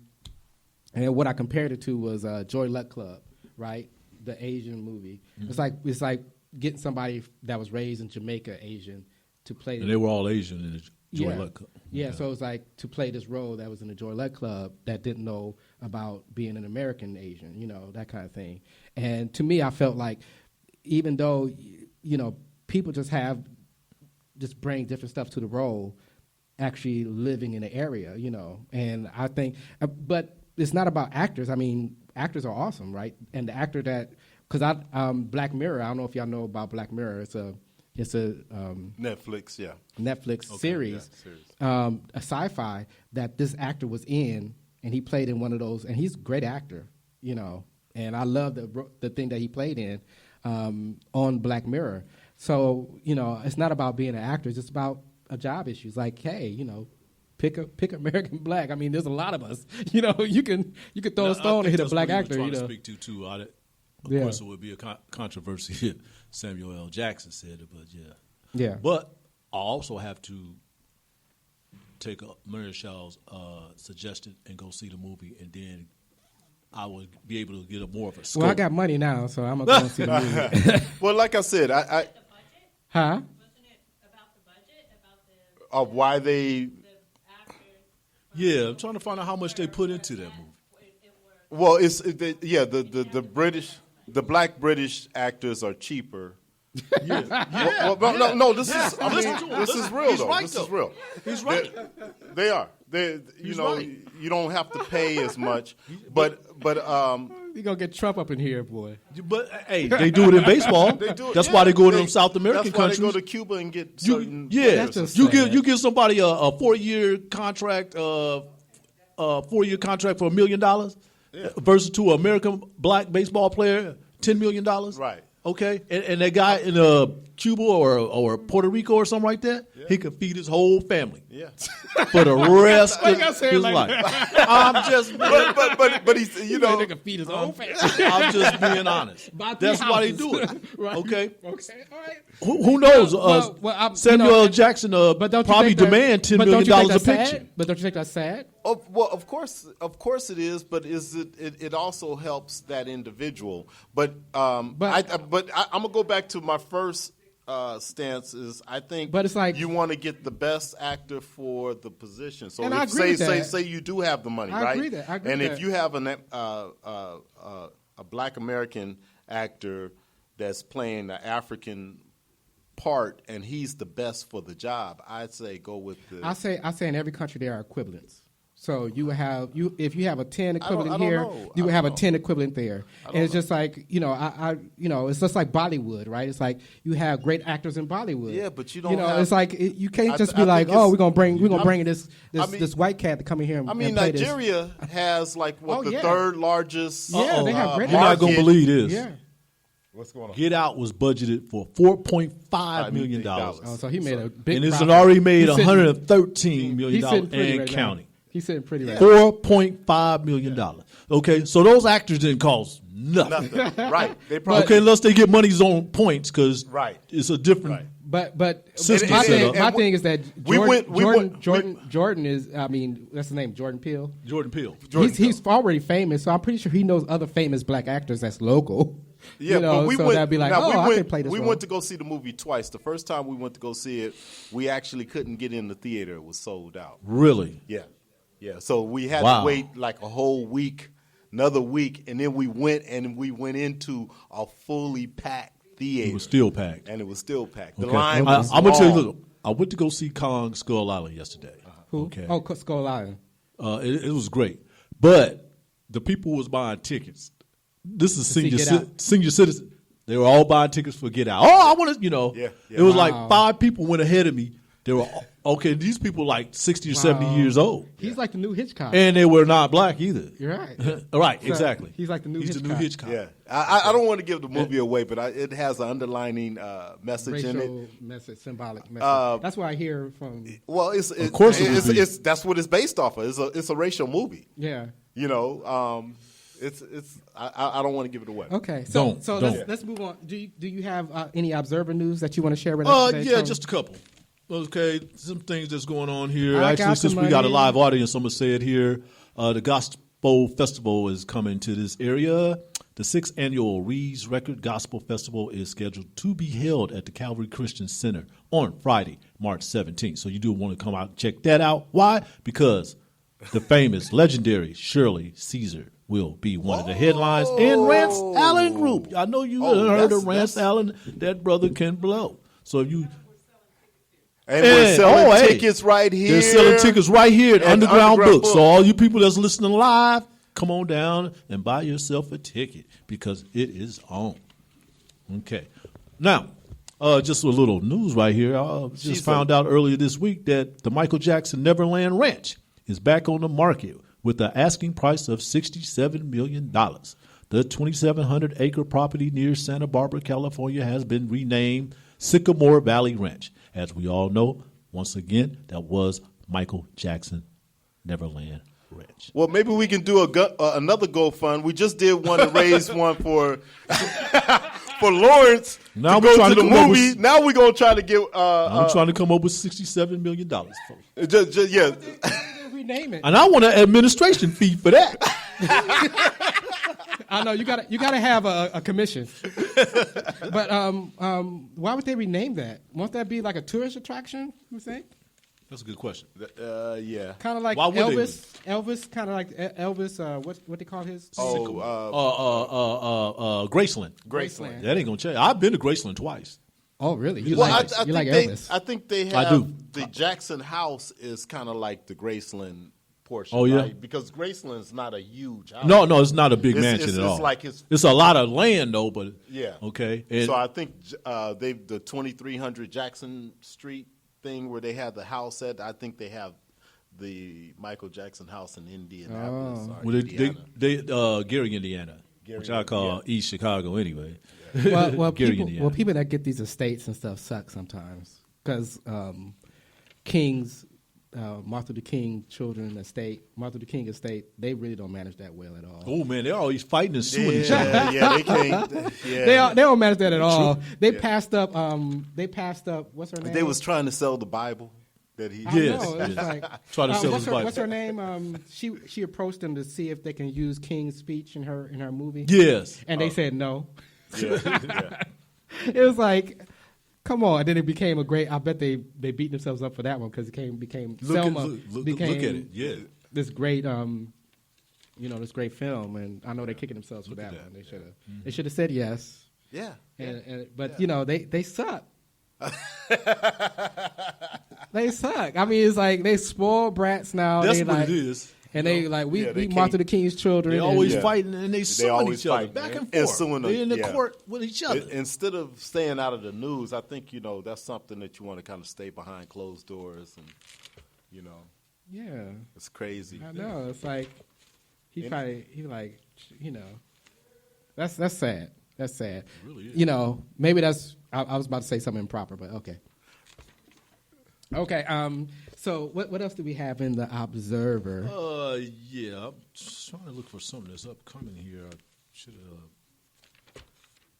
what I compared it to was Joy Luck Club, right? The Asian movie. Mm-hmm. It's like getting somebody that was raised in Jamaica, Asian, to play. And they were all Asian in the Joy Luck Club. Yeah, so it was like to play this role that was in the Joy Luck Club that didn't know about being an American Asian, that kind of thing. And to me, I felt like even though, people just bring different stuff to the role, actually living in the area, And I think, but it's not about actors. I mean, actors are awesome, right? And the actor because Black Mirror, I don't know if y'all know about Black Mirror. It's a Netflix, series, a sci-fi that this actor was in, and he played in one of those, and he's a great actor, and I love the thing that he played in on Black Mirror. So, it's not about being an actor, it's just about a job issue. It's like, hey, pick American black. I mean, there's a lot of us. You can throw a stone and hit a black actor. Trying to speak to too. Of course, it would be a controversy if Samuel L. Jackson said it, but yeah. But I also have to take up Marichal's suggestion and go see the movie, and then I would be able to get more of a scope. Well, I got money now, so I'm going to go see the movie. Well, like I said, I huh? Wasn't it about the budget, about of why they? the actors? Yeah, I'm trying to find out how much they put into that movie. Well, the British. The black British actors are cheaper. Yeah. Well, no. This is. I Listen mean, to him. this is real He's though. right, This though. is real. He's right. They are. He's right. You don't have to pay as much, but You're going to get Trump up in here, boy. But hey, they do it in baseball. they do it. That's Yeah, why they go to them South American that's why countries. they go to Cuba and get You, certain. yeah, That's just you sad. give somebody a 4-year contract, 4-year contract for $1 million, versus to an American black baseball player $10 million. Right. Okay, and that guy in Cuba or Puerto Rico or something like that, he could feed his whole family. Yeah. For the rest Why you of gotta say it his like life. I'm just but he's Nigga feed his own family. I'm just being honest. Buy 3 That's why they houses. do it. Right. Okay. Okay. All right. Who knows? Samuel L. and- Jackson But don't you probably think that- demand $10 but don't million you think a that's picture. sad? But don't you think that's sad? Well, of course it is, but it also helps that individual. But I'm gonna go back to my first stance. Is I think, But it's like- you want to get the best actor for the position. So And if, I agree with that. say you do have the money, I right? agree that- I agree and with if that. you have a Black American actor that's playing the African part, and he's the best for the job, I'd say go with the. I say in every country there are equivalents. So you would have if you have a 10 equivalent I don't here, know. you would I have a don't 10 equivalent there. And it's just like it's just like Bollywood, right? It's like you have great actors in Bollywood. Yeah, but you don't have- it's like you can't just I be like, think oh, it's- we're gonna bring I this mean- this white cat to come in here. And, I mean, and play this. Nigeria has like Oh, the yeah. third largest. Yeah, they have great You're not gonna market. believe this. Yeah. What's going on? Get Out was budgeted for $4.5 million. Oh, so he made a big. And it's profit. already made He's sitting- $113 million He's sitting pretty and right now. counting. He's sitting pretty right now. $4.5 million. Okay, so those actors didn't cost nothing. Nothing. Right. They probably. Okay, unless they get money's own points because Right. it's a different. Right. But System my set thing, up. my thing is that We went- Jordan is, I mean, that's the name, Jordan Peele. Jordan Peele. He's already famous, so I'm pretty sure he knows other famous black actors that's local. Yeah, You know, but we so went. that'd be like, now, oh, we I went, can play this We role. went to go see the movie twice. The first time we went to go see it, we actually couldn't get in the theater. It was sold out. Really? Yeah, yeah. So we had Wow. to wait like a whole week, another week, and then we went into a fully packed theater. It was still packed. and it was still packed. The Okay. line was I'm gonna tell you. long. Look, I went to go see Kong Skull Island yesterday. Who? Okay. Oh, Skull Island. It was great, but the people was buying tickets. This is see senior Get Out? senior citizens. They were all buying tickets for Get Out. Oh, I want to, Yeah, yeah. It was Wow. like 5 people went ahead of me. They were okay. These people like 60 or 70 Wow. years old, He's like the new Hitchcock. and they were not black either. You're right. Right, So, exactly. he's like the new He's the new Hitchcock. Hitchcock. Yeah, I don't want to give the movie away, but it has an underlining message in it. Racial message, symbolic message. That's why I hear from. Well, Of course it would be. it's that's what it's based off of. It's a racial movie. Yeah. You know, I don't want to give it away. Okay. So Don't. let's move on. Do you have any Observer news that you want to share with us today? Yeah, Tony? just a couple. Okay, some things that's going on here. I Actually, got since the we got a money. live audience, I'm gonna say it here. The Gospel Festival is coming to this area. The 6th annual Reed's Record Gospel Festival is scheduled to be held at the Calvary Christian Center on Friday, March 17th. So you do want to come out and check that out. Why? Because the famous, legendary Shirley Caesar will be one of the headlines in Rance Allen Group. I know you heard of Rance Allen. That brother can blow. So if you And we're Hey, selling hey, tickets right here. They're selling tickets right here at At Underground Underground Books. So all you people that's listening live, come on down and buy yourself a ticket because it is on. Okay. Now, just a little news right here. I just found out earlier this week that the Michael Jackson Neverland Ranch is back on the market with the asking price of $67 million. The 2,700-acre property near Santa Barbara, California, has been renamed Sycamore Valley Ranch. As we all know, once again, that was Michael Jackson Neverland Ranch. Well, maybe we can do another GoFund. We just did one to raise one for Lawrence Now to we're go trying to to the come up movie. with- Now we're gonna try to get. I'm trying to come up with $67 million, folks. Yeah. Rename it. And I want an administration fee for that. I know you got to have a commission. But why would they rename that? Won't that be like a tourist attraction? You think? That's a good question. Yeah. Kind of like Why would they? Elvis, kind of like Elvis. What they call his? Graceland. Graceland. That ain't going to change. I've been to Graceland twice. Oh, really? You Well, like I you like think Elvis? I think they have I do. the Jackson House is kind of like the Graceland portion. Oh, yeah? right? Because Graceland's not a huge house. No, it's not a big It's- mansion it's- at it's all. like his- it's a lot of land, though, but Yeah. okay. And So I think they've the 2300 Jackson Street thing where they have the house at. I think they have the Michael Jackson house in Indianapolis. Or well, Indiana. Gary, Indiana. which I call East Chicago anyway. Well, Gerry, people, Indiana. people that get these estates and stuff suck sometimes because King's Martin Luther King children estate, Martin Luther King estate, they really don't manage that well at all. Oh man, they're always fighting and suing each other. Yeah, they can't. Yeah. They don't manage that at all. They passed up. What's her name? They was trying to sell the Bible that he. I Yes, know, it's yes. like, Try to sell what's his her, Bible. what's her name? She approached them to see if they can use King's speech in her movie. Yes. And they said no. Yeah. It was like, come on. And then it became a great. I bet they beat themselves up for that one because it became Selma look became at it. Yeah. this great this great film, and I know they're kicking themselves for that one. They should have said yes. Yeah. But they suck. They suck. I mean, it's like they spoiled brats now. That's they what like, it is. And they we they Martin Luther King's children. They and- always Yeah. fighting and they suing always each other fighting, back man. and And forth. suing They're in the yeah. court with each other. Instead of staying out of the news, I think that's something that you want to kind of stay behind closed doors, and Yeah, it's crazy. I know. It's like that's sad. That's sad. It really is. Maybe that's. I was about to say something improper, but okay. Okay. So what else do we have in the Observer? Yeah, I'm just trying to look for something that's upcoming here. I should have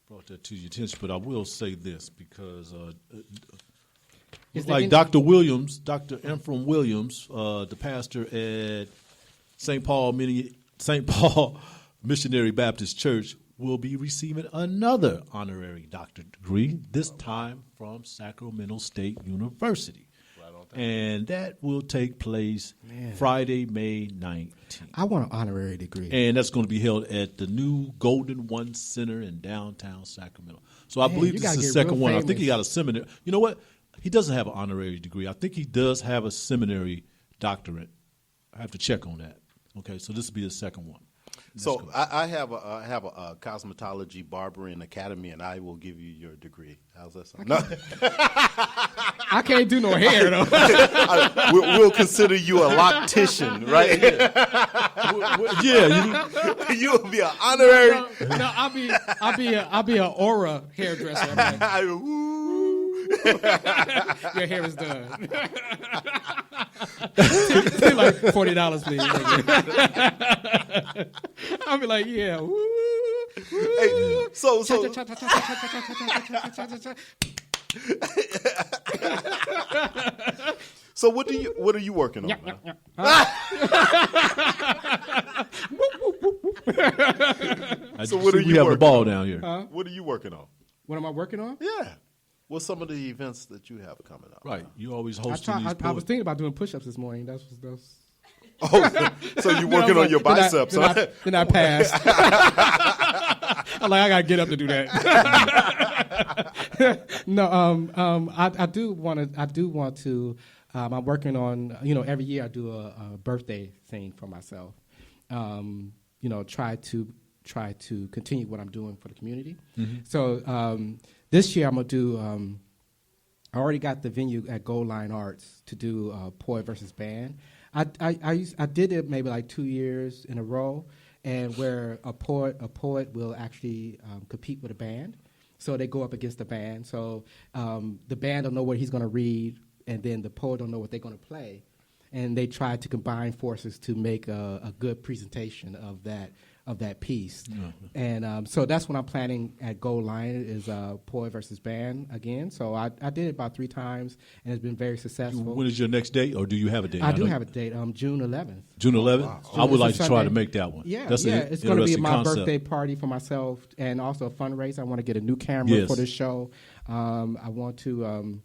brought that to your attention, but I will say this because Is there like any- Dr. Williams, Dr. Ephraim Williams, the pastor at St. Paul Missionary Baptist Church, will be receiving another honorary doctorate degree, this time from Sacramento State University. And that will take place Friday, May 19th. I want an honorary degree. And that's going to be held at the new Golden One Center in downtown Sacramento. So I Man, believe you this is gotta the get second real one. I think famous. he got a seminary. You know what? He doesn't have an honorary degree. I think he does have a seminary doctorate. I have to check on that. Okay, so this will be the second one. So I have a cosmetology barbering academy, and I will give you your degree. How's that sound? No, I can't do no hair though. we'll consider you a loctician, right? Yeah, You'll be an honorary. No, I'll be an aura hairdresser. I'm like, Woo. your hair is done. Say like $40, please. I'll be like, yeah. Woo, woo. Hey, so So what are you working on? Man? So what are you we have the working ball on? down here. What are you working on? What am I working on? Yeah. What's some of the events that you have coming up? Right, you always I hosting these. was thinking about doing push-ups this morning. That's Oh, so you're working on your biceps, huh? Then I passed. I'm like, I gotta get up to do that. No, I do want to. I'm working on. Every year I do a birthday thing for myself. Try to continue what I'm doing for the community. Mm-hmm. So this year I'm gonna do. I already got the venue at Gold Line Arts to do poet versus band. I did it maybe like 2 years in a row, and where a poet will actually compete with a band. So they go up against the band. So the band don't know what he's going to read, and then the poet don't know what they're going to play, and they try to combine forces to make a good presentation of that piece. Mm-hmm. And so that's what I'm planning at Gold Line is poet versus band again. So I did it about 3 times, and it's been very successful. When is your next date, or do you have a date? I do have a date, June 11th. June 11th. I would It's a like to try Sunday. to make that one. Yeah, That's an it's going to be interesting my concept. birthday party for myself, and also a fundraiser. I want to get a new camera Yes. for this show. I want to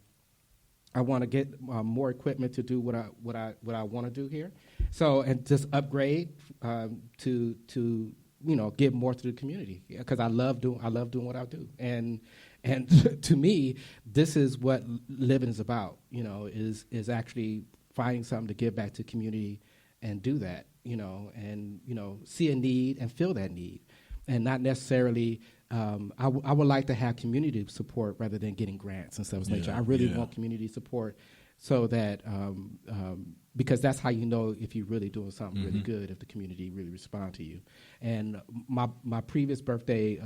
get more equipment to do what I want to do here. So and just upgrade to give more to the community because I love doing what I do, and to me this is what living is about. Is actually finding something to give back to the community and do that. And see a need and fill that need, and not necessarily. I would like to have community support rather than getting grants and stuff of nature. I really want community support so that because that's how you know if you're really doing something really good, if the community really respond to you. And my previous birthday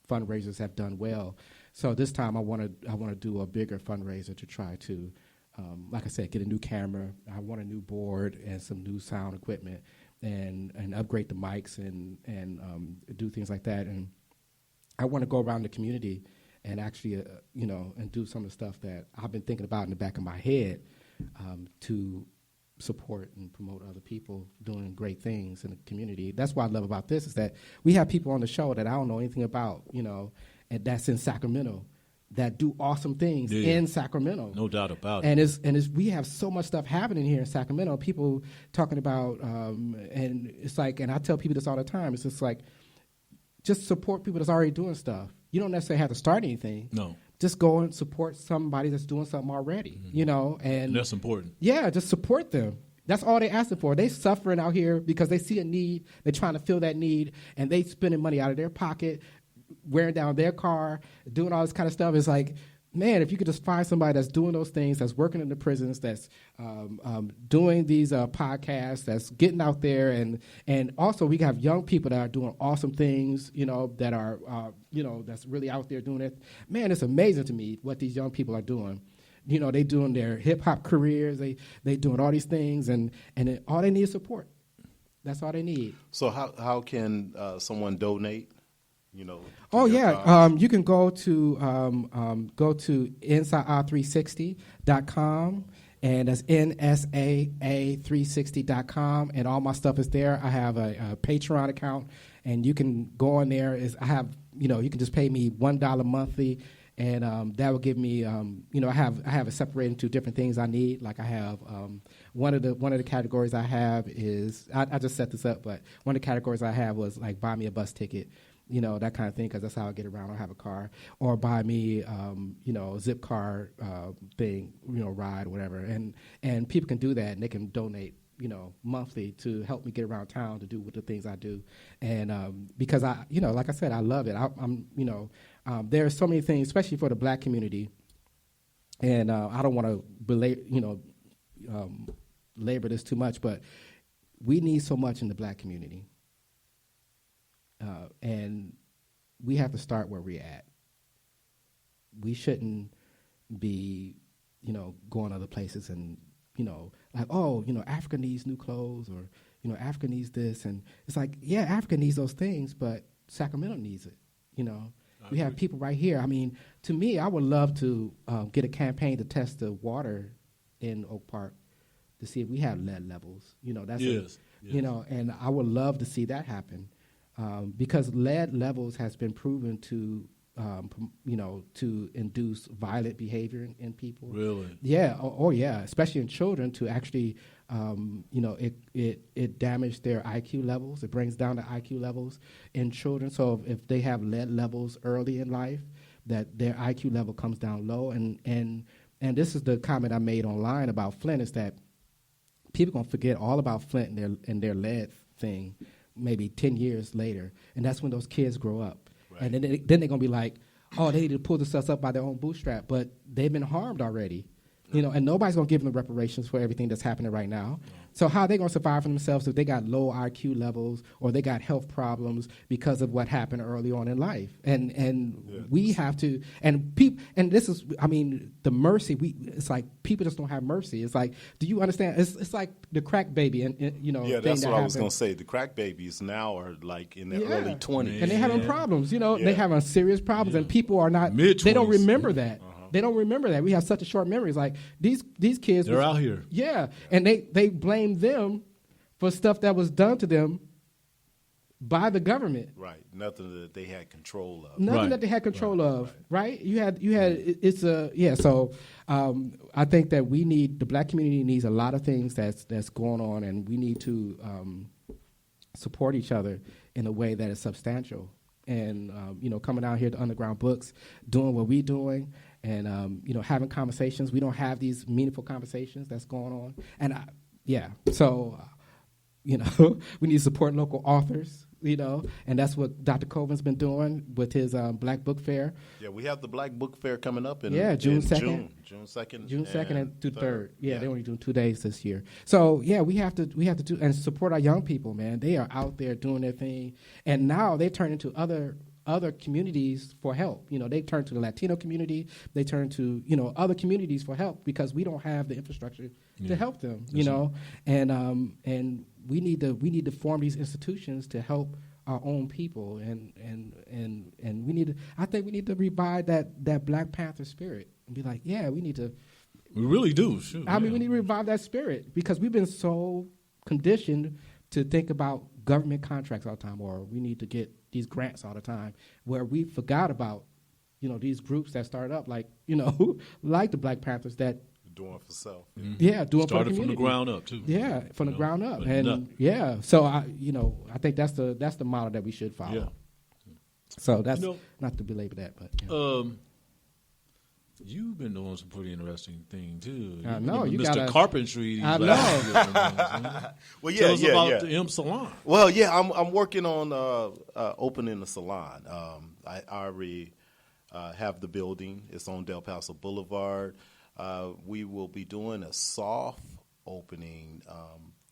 fundraisers have done well, so this time I want to do a bigger fundraiser to try to, like I said, get a new camera. I want a new board and some new sound equipment, and upgrade the mics and do things like that. And I want to go around the community and actually, and do some of the stuff that I've been thinking about in the back of my head, to support and promote other people doing great things in the community. That's what I love about this, is that we have people on the show that I don't know anything about, and that's in Sacramento, that do awesome things in Sacramento. No doubt about it. And we have so much stuff happening here in Sacramento. People talking about, and it's like, and I tell people this all the time. It's just like, just support people that's already doing stuff. You don't necessarily have to start anything. No. Just go and support somebody that's doing something already, and that's important. Yeah, just support them. That's all they're asking for. They suffering out here because they see a need. They're trying to fill that need, and they spending money out of their pocket, wearing down their car, doing all this kind of stuff. It's like, man, if you could just find somebody that's doing those things, that's working in the prisons, that's doing these podcasts, that's getting out there, and also we have young people that are doing awesome things, that are, that's really out there doing it. Man, it's amazing to me what these young people are doing. They doing their hip hop careers, they doing all these things, and all they need is support. That's all they need. So how can someone donate? Oh yeah, you can go to NSAA360.com, and that's NSAA360.com, and all my stuff is there. I have a Patreon account, and you can go on there. You can just pay me $1 monthly, and that will give me, I have it separated into different things I need. Like I have one of the categories I have is I just set this up, but one of the categories I have was like buy me a bus ticket. That kind of thing, because that's how I get around. I don't have a car, or buy me, zip car thing, ride, whatever. And people can do that, and they can donate, monthly to help me get around town to do with the things I do. And because I, like I said, I love it. There are so many things, especially for the black community. And I don't want to labor this too much, but we need so much in the black community. And we have to start where we're at. We shouldn't be, going other places and, like, Africa needs new clothes, or, Africa needs this. And it's like, yeah, Africa needs those things, but Sacramento needs it, We have people right here. I mean, to me, I would love to get a campaign to test the water in Oak Park to see if we have lead levels. Yes. And I would love to see that happen. Because lead levels has been proven to, to induce violent behavior in people. Really? Yeah. Oh, yeah. Especially in children, to actually, it damaged their IQ levels. It brings down the IQ levels in children. So if they have lead levels early in life, that their IQ level comes down low. And this is the comment I made online about Flint, is that people gonna forget all about Flint and their lead thing maybe 10 years later, and that's when those kids grow up. Right. And then they're going to be like, oh, they need to pull themselves up by their own bootstrap, but they've been harmed already. And nobody's going to give them reparations for everything that's happening right now. No. So how are they going to survive for themselves if they got low IQ levels, or they got health problems because of what happened early on in life? And we have to, and people, and this is, the mercy, it's like people just don't have mercy. It's like, do you understand? It's like the crack baby, and yeah, that's what I was going to say. The crack babies now are like in their early 20s. And they're having problems, they're having serious problems, and people are not, mid-20s. They don't remember that. They don't remember that. We have such a short memory. It's like these kids. They're out here. Yeah, and they blame them for stuff that was done to them by the government. Right. Nothing that they had control of. Nothing that they had control of. Right. You had. It's a yeah. So I think that the black community needs a lot of things that's going on, and we need to support each other in a way that is substantial. And coming out here to Underground Books, doing what we're doing. And, having conversations. We don't have these meaningful conversations that's going on. And, so, we need to support local authors. and that's what Dr. Colvin's been doing with his Black Book Fair. Yeah, we have the Black Book Fair coming up in June 2nd. June 2nd. June 2nd and through 3rd. Yeah, Yeah. they're only doing 2 days this year. So yeah, we have to do and support our young people, man. They are out there doing their thing, and now they turn into other communities for help. They turn to the Latino community. They turn to other communities for help because we don't have the infrastructure to help them. And we need to form these institutions to help our own people, and we need to. I think we need to revive that Black Panther spirit and be like, yeah, we need to. We really do. Sure, I mean, we need to revive that spirit because we've been so conditioned to think about government contracts all the time, or we need to get these grants all the time, where we forgot about, these groups that start up, like, like the Black Panthers that doing for self. doing for the Started from the community. ground up too. Yeah, from the ground up, but and nothing. so I think that's the model that we should follow. Yeah. So that's not to belabor that, but You've been doing some pretty interesting things too. I know, you Mr. gotta- Carpentry. these I last few months, Well, Tell us about yeah. the M Salon. Well, yeah, I'm working on opening a salon. I already have the building. It's on Del Paso Boulevard. We will be doing a soft opening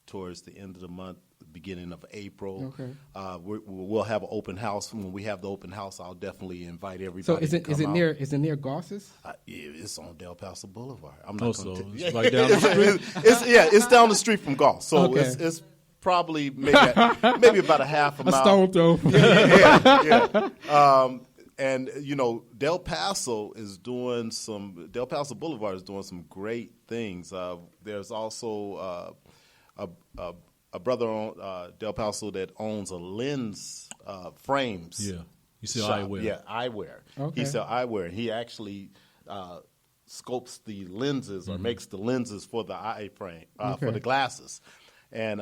towards the end of the month, beginning of April. Okay. We'll have an open house. When we have the open house, I'll definitely invite everybody. so to come out. is it near Goss's? Yeah, it's on Del Paso Boulevard. I'm Oh, not so going it's right down the street. It's down the street from Goss. So Okay. it's probably maybe about a half a mile. Stone throw. Yeah. And Del Paso Boulevard is doing some great things. There's also a brother on Del Paso that owns a lens frames. Yeah. You see shop. eyewear. Yeah, eyewear. Okay. He sells eyewear. He actually sculpts the lenses or makes the lenses for the eye frame for the glasses. And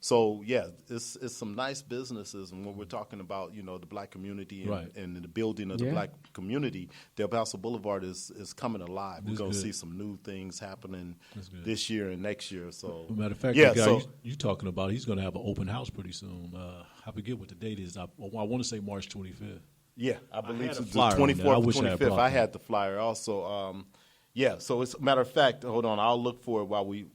so, yeah, it's some nice businesses. And when we're talking about, the Black community and the building of the Black community, Del Paso Boulevard is coming alive. We're going to see some new things happening this year and next year. So, Matter of fact, yeah, the guy so you talking about, he's going to have an open house pretty soon. I forget what the date is. I want to say March 25th. yeah, I believe had it's a the flyer on that. 24th I or wish I had 25th. brought I that. had the flyer also. Yeah, so it's matter of fact. Hold on, I'll look for it while we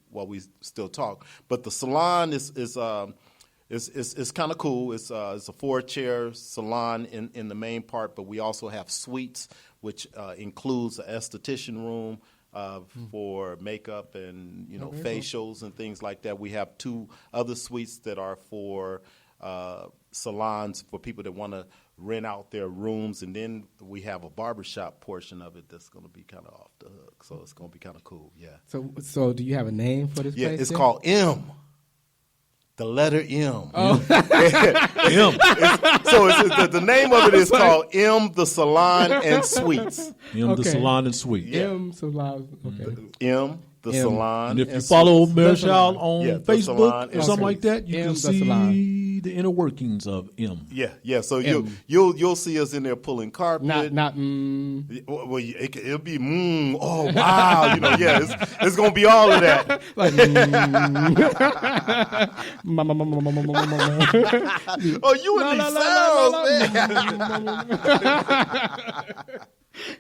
still talk. But the salon is kind of cool. It's a 4-chair salon in the main part, but we also have suites, which includes an esthetician room for makeup and facials and things like that. We have 2 other suites that are for salons for people that want to rent out their rooms, and then we have a barbershop portion of it that's going to be kind of off the hook. So it's going to be kind of cool. Yeah. So do you have a name for this Yeah, place? it's then? called M. The letter M. Oh. So the name of it is called M, the Salon and Suites. The Okay. Salon and Suite. M Salon. Okay. M, the M. Salon And if you and follow Suites. Marichal Salon. on Yeah, the Salon Facebook or and something like Suites. that, you M, can the see Salon. the inner workings of M. Yeah. So M. you'll see us in there pulling carpet. Not Well, it'll be oh wow, it's gonna be all of that. like Oh, you and these sounds, man.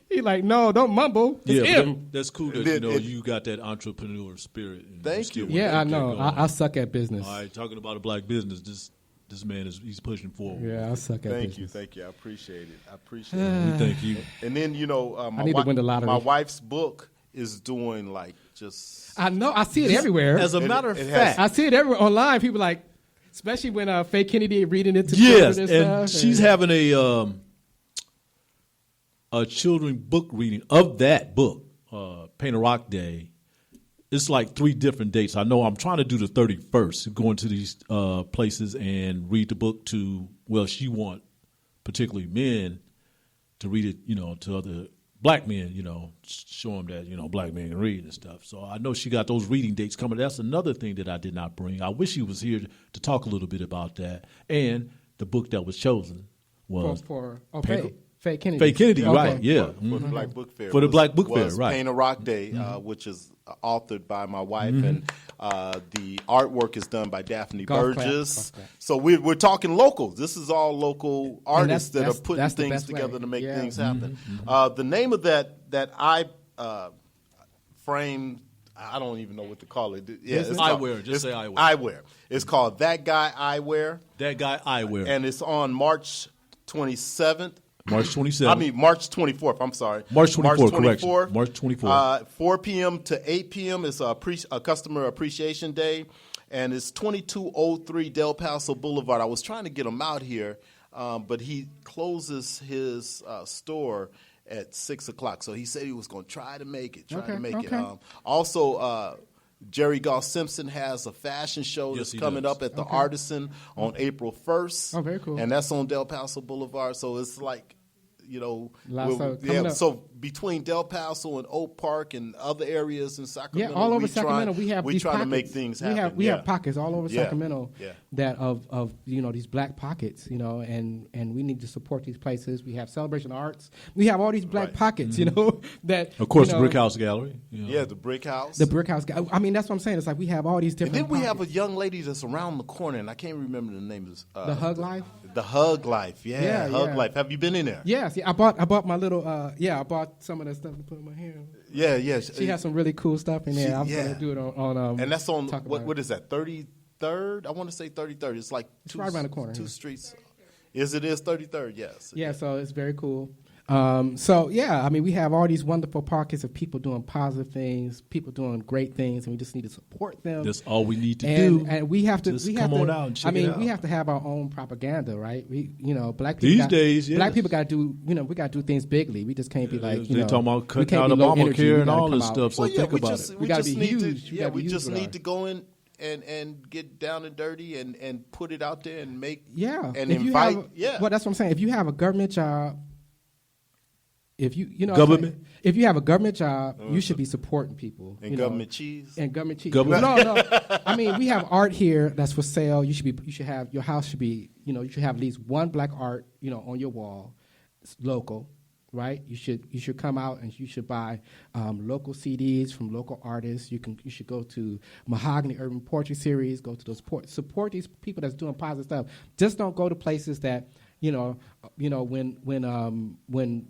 He like, no, don't mumble. It's Yeah, M. but that's cool that you got that entrepreneur spirit. And Thank still you. want Yeah, that I know. going. I suck at business. All right, talking about a Black business, this man he's pushing forward. Yeah, I suck at Thank you. business. I appreciate it. We thank you. And then I need to win the lottery. my wife's book is doing like just. I know. I see it everywhere. As a matter of it has- fact, I see it everywhere online. People like, especially when Faye Kennedy reading it to yes, children and and stuff. she's having a children book reading of that book, Paint a Rock Day. It's like 3 different dates. I know I'm trying to do the 31st, going to these places and read the book to, she want particularly men to read it, to other Black men, show them that, Black men can read and stuff. So I know she got those reading dates coming. That's another thing that I did not bring. I wish she was here to talk a little bit about that. And the book that was chosen was for Paint Faye Kennedy. Faye Kennedy, Okay. right? Yeah, For the Black Book Fair. For the Black Book Fair, was right. Paint a Rock Day, which is authored by my wife, and the artwork is done by Daphne Golf clap, Burgess. golf clap. So we're talking locals. This is all local artists that are that's putting the things best together way. to make Yeah. things happen. The name of that I framed, I don't even know what to call it. Yeah, it's called- Eyewear. Just say eyewear. Eyewear. It's called That Guy Eyewear, That guy eyewear. and it's on March 27th. March 27th. I mean, March 24th. I'm sorry. March 24th, correction. March 24th. 4 p.m. to 8 p.m. is a Customer Appreciation Day, and it's 2203 Del Paso Boulevard. I was trying to get him out here, but he closes his store at 6 o'clock. So he said he was going to try to make it. Also, Gerry Simpson has a fashion show that's he coming does. up at the Artisan on April 1st. Oh, very cool. And that's on Del Paso Boulevard. So it's like, Lots of coming up. so between Del Paso and Oak Park and other areas in Sacramento, Yeah, all over Sacramento, we have we these try pockets. to make things happen. We have pockets all over Yeah. Sacramento Yeah. that of these black pockets, and we need to support these places. We have Celebration Arts. We have all these black Right. pockets, that Of course, you the know, Brick House Gallery. Yeah, the Brick House. The Brick House. I mean, that's what I'm saying. It's like we have all these and different. then we have a pockets. young lady that's around the corner, and I can't remember the name of The Hug Life. The Hug Life. Yeah, Hug yeah. Life. Have you been in there? Yeah, see, I bought my little. I bought some of that stuff to put in my hair. Yeah. She has some really cool stuff in there. I'm gonna do it on and that's on talk about what is that? 33rd? I want to say 33rd. It's like It's right around the corner, Two yeah. streets. It is 33rd. Yes. Yeah, so it's very cool. I mean, we have all these wonderful pockets of people doing positive things, people doing great things, and we just need to support them. That's all we need to and, do. And we have to. Just we come have on to, out and check I mean, it out. we have to have our own propaganda, right? Black people. These days, yes. Black people got to do. We got to do things bigly. We just can't be like. They talking about we cutting can't out be low energy. Obamacare We and gotta all come this out. stuff. So Well, yeah, think we about just, it. We gotta just be need huge. to. We Yeah, gotta we be just huge with need to go in and get down and dirty and put it out there and make. Yeah, And if you invite. have, well, that's what I'm saying. If you have a government job, if you know Government? if you have a government job, you should be supporting people. And government cheese. And government cheese. Government- No. I mean, we have art here that's for sale. You should have your house should be. You should have at least one black art. On your wall, it's local, right? You should come out and you should buy local CDs from local artists. You should go to Mahogany Urban Poetry Series. Go to those support these people that's doing positive stuff. Just don't go to places that. When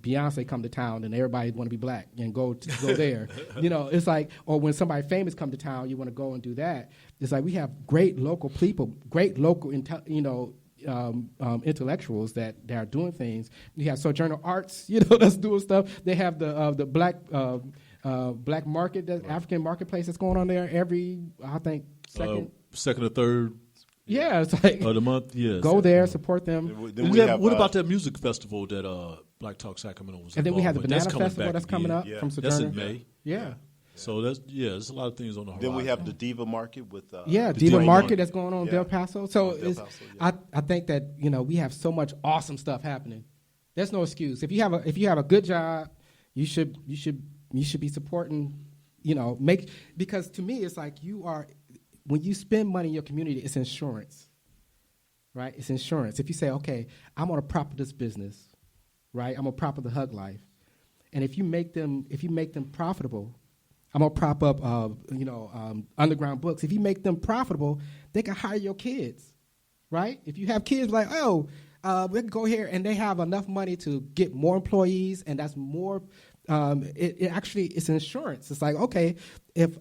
Beyonce come to town and everybody want to be black and go there, it's like, or when somebody famous come to town, you want to go and do that. It's like we have great local people, great local, intellectuals that are doing things. You have Sojourner Arts, that's doing stuff. They have the black market, that African marketplace that's going on there every, I think, Second or third yeah, it's like of the month. Yes. go there, support them. Then we have, what about that music festival that Black Talk Sacramento was? And then we have the involved with? Banana That's Festival that's coming again. up from That's Sojourner. in May. Yeah. So there's a lot of things on the horizon. Then we have the Diva Market with. Yeah, the Diva Diva Market that's going on in Yeah. Del Paso. So Del it's, Paso, yeah. I think that we have so much awesome stuff happening. There's no excuse. If you have a good job, you should be supporting. Because to me it's like when you spend money in your community, it's insurance, right? It's insurance. If you say, okay, I'm going to prop up this business, right? I'm going to prop up the Hug Life, and if you make them profitable. I'm gonna prop up, underground books. If you make them profitable, they can hire your kids, right? If you have kids like, we can go here, and they have enough money to get more employees, and that's more. It's insurance. It's like, okay, if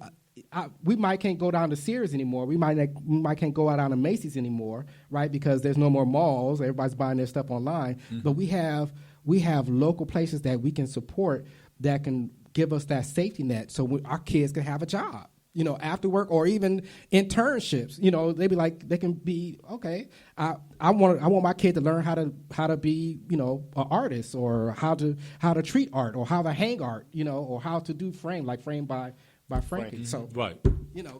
we might can't go down to Sears anymore, we might can't go out down to Macy's anymore, right? Because there's no more malls. Everybody's buying their stuff online. Mm-hmm. But we have local places that we can support that can give us that safety net so our kids can have a job, after work or even internships. They be like, they can be, okay, I want my kid to learn how to be, an artist, or how to treat art, or how to hang art, or how to do frame by Frankie. So, right.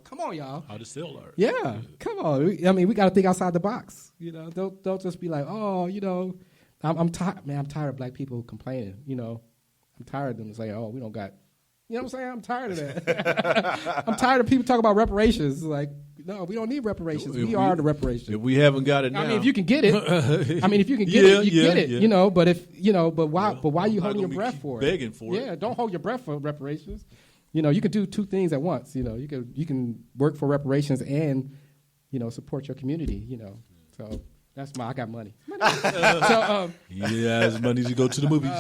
Come on, y'all. How to sell art. Yeah, come on. I mean, we got to think outside the box. Don't just be like, I'm tired. Man, I'm tired of black people complaining. I'm tired of them saying, "Oh, we don't got." You know what I'm saying? I'm tired of that. I'm tired of people talking about reparations. Like, No, we don't need reparations. If We are the reparations. If we haven't got it now, I mean, if you can get it, if you can get Yeah, it, you yeah, get it. yeah. You know, but if why? Well, but why are you I'm not holding your gonna breath keep for it? begging for it. Yeah, don't hold your breath for reparations. You know, you can do two things at once. You know, you can work for reparations and support your community. You know, so that's I got money. So as money to go to the movies.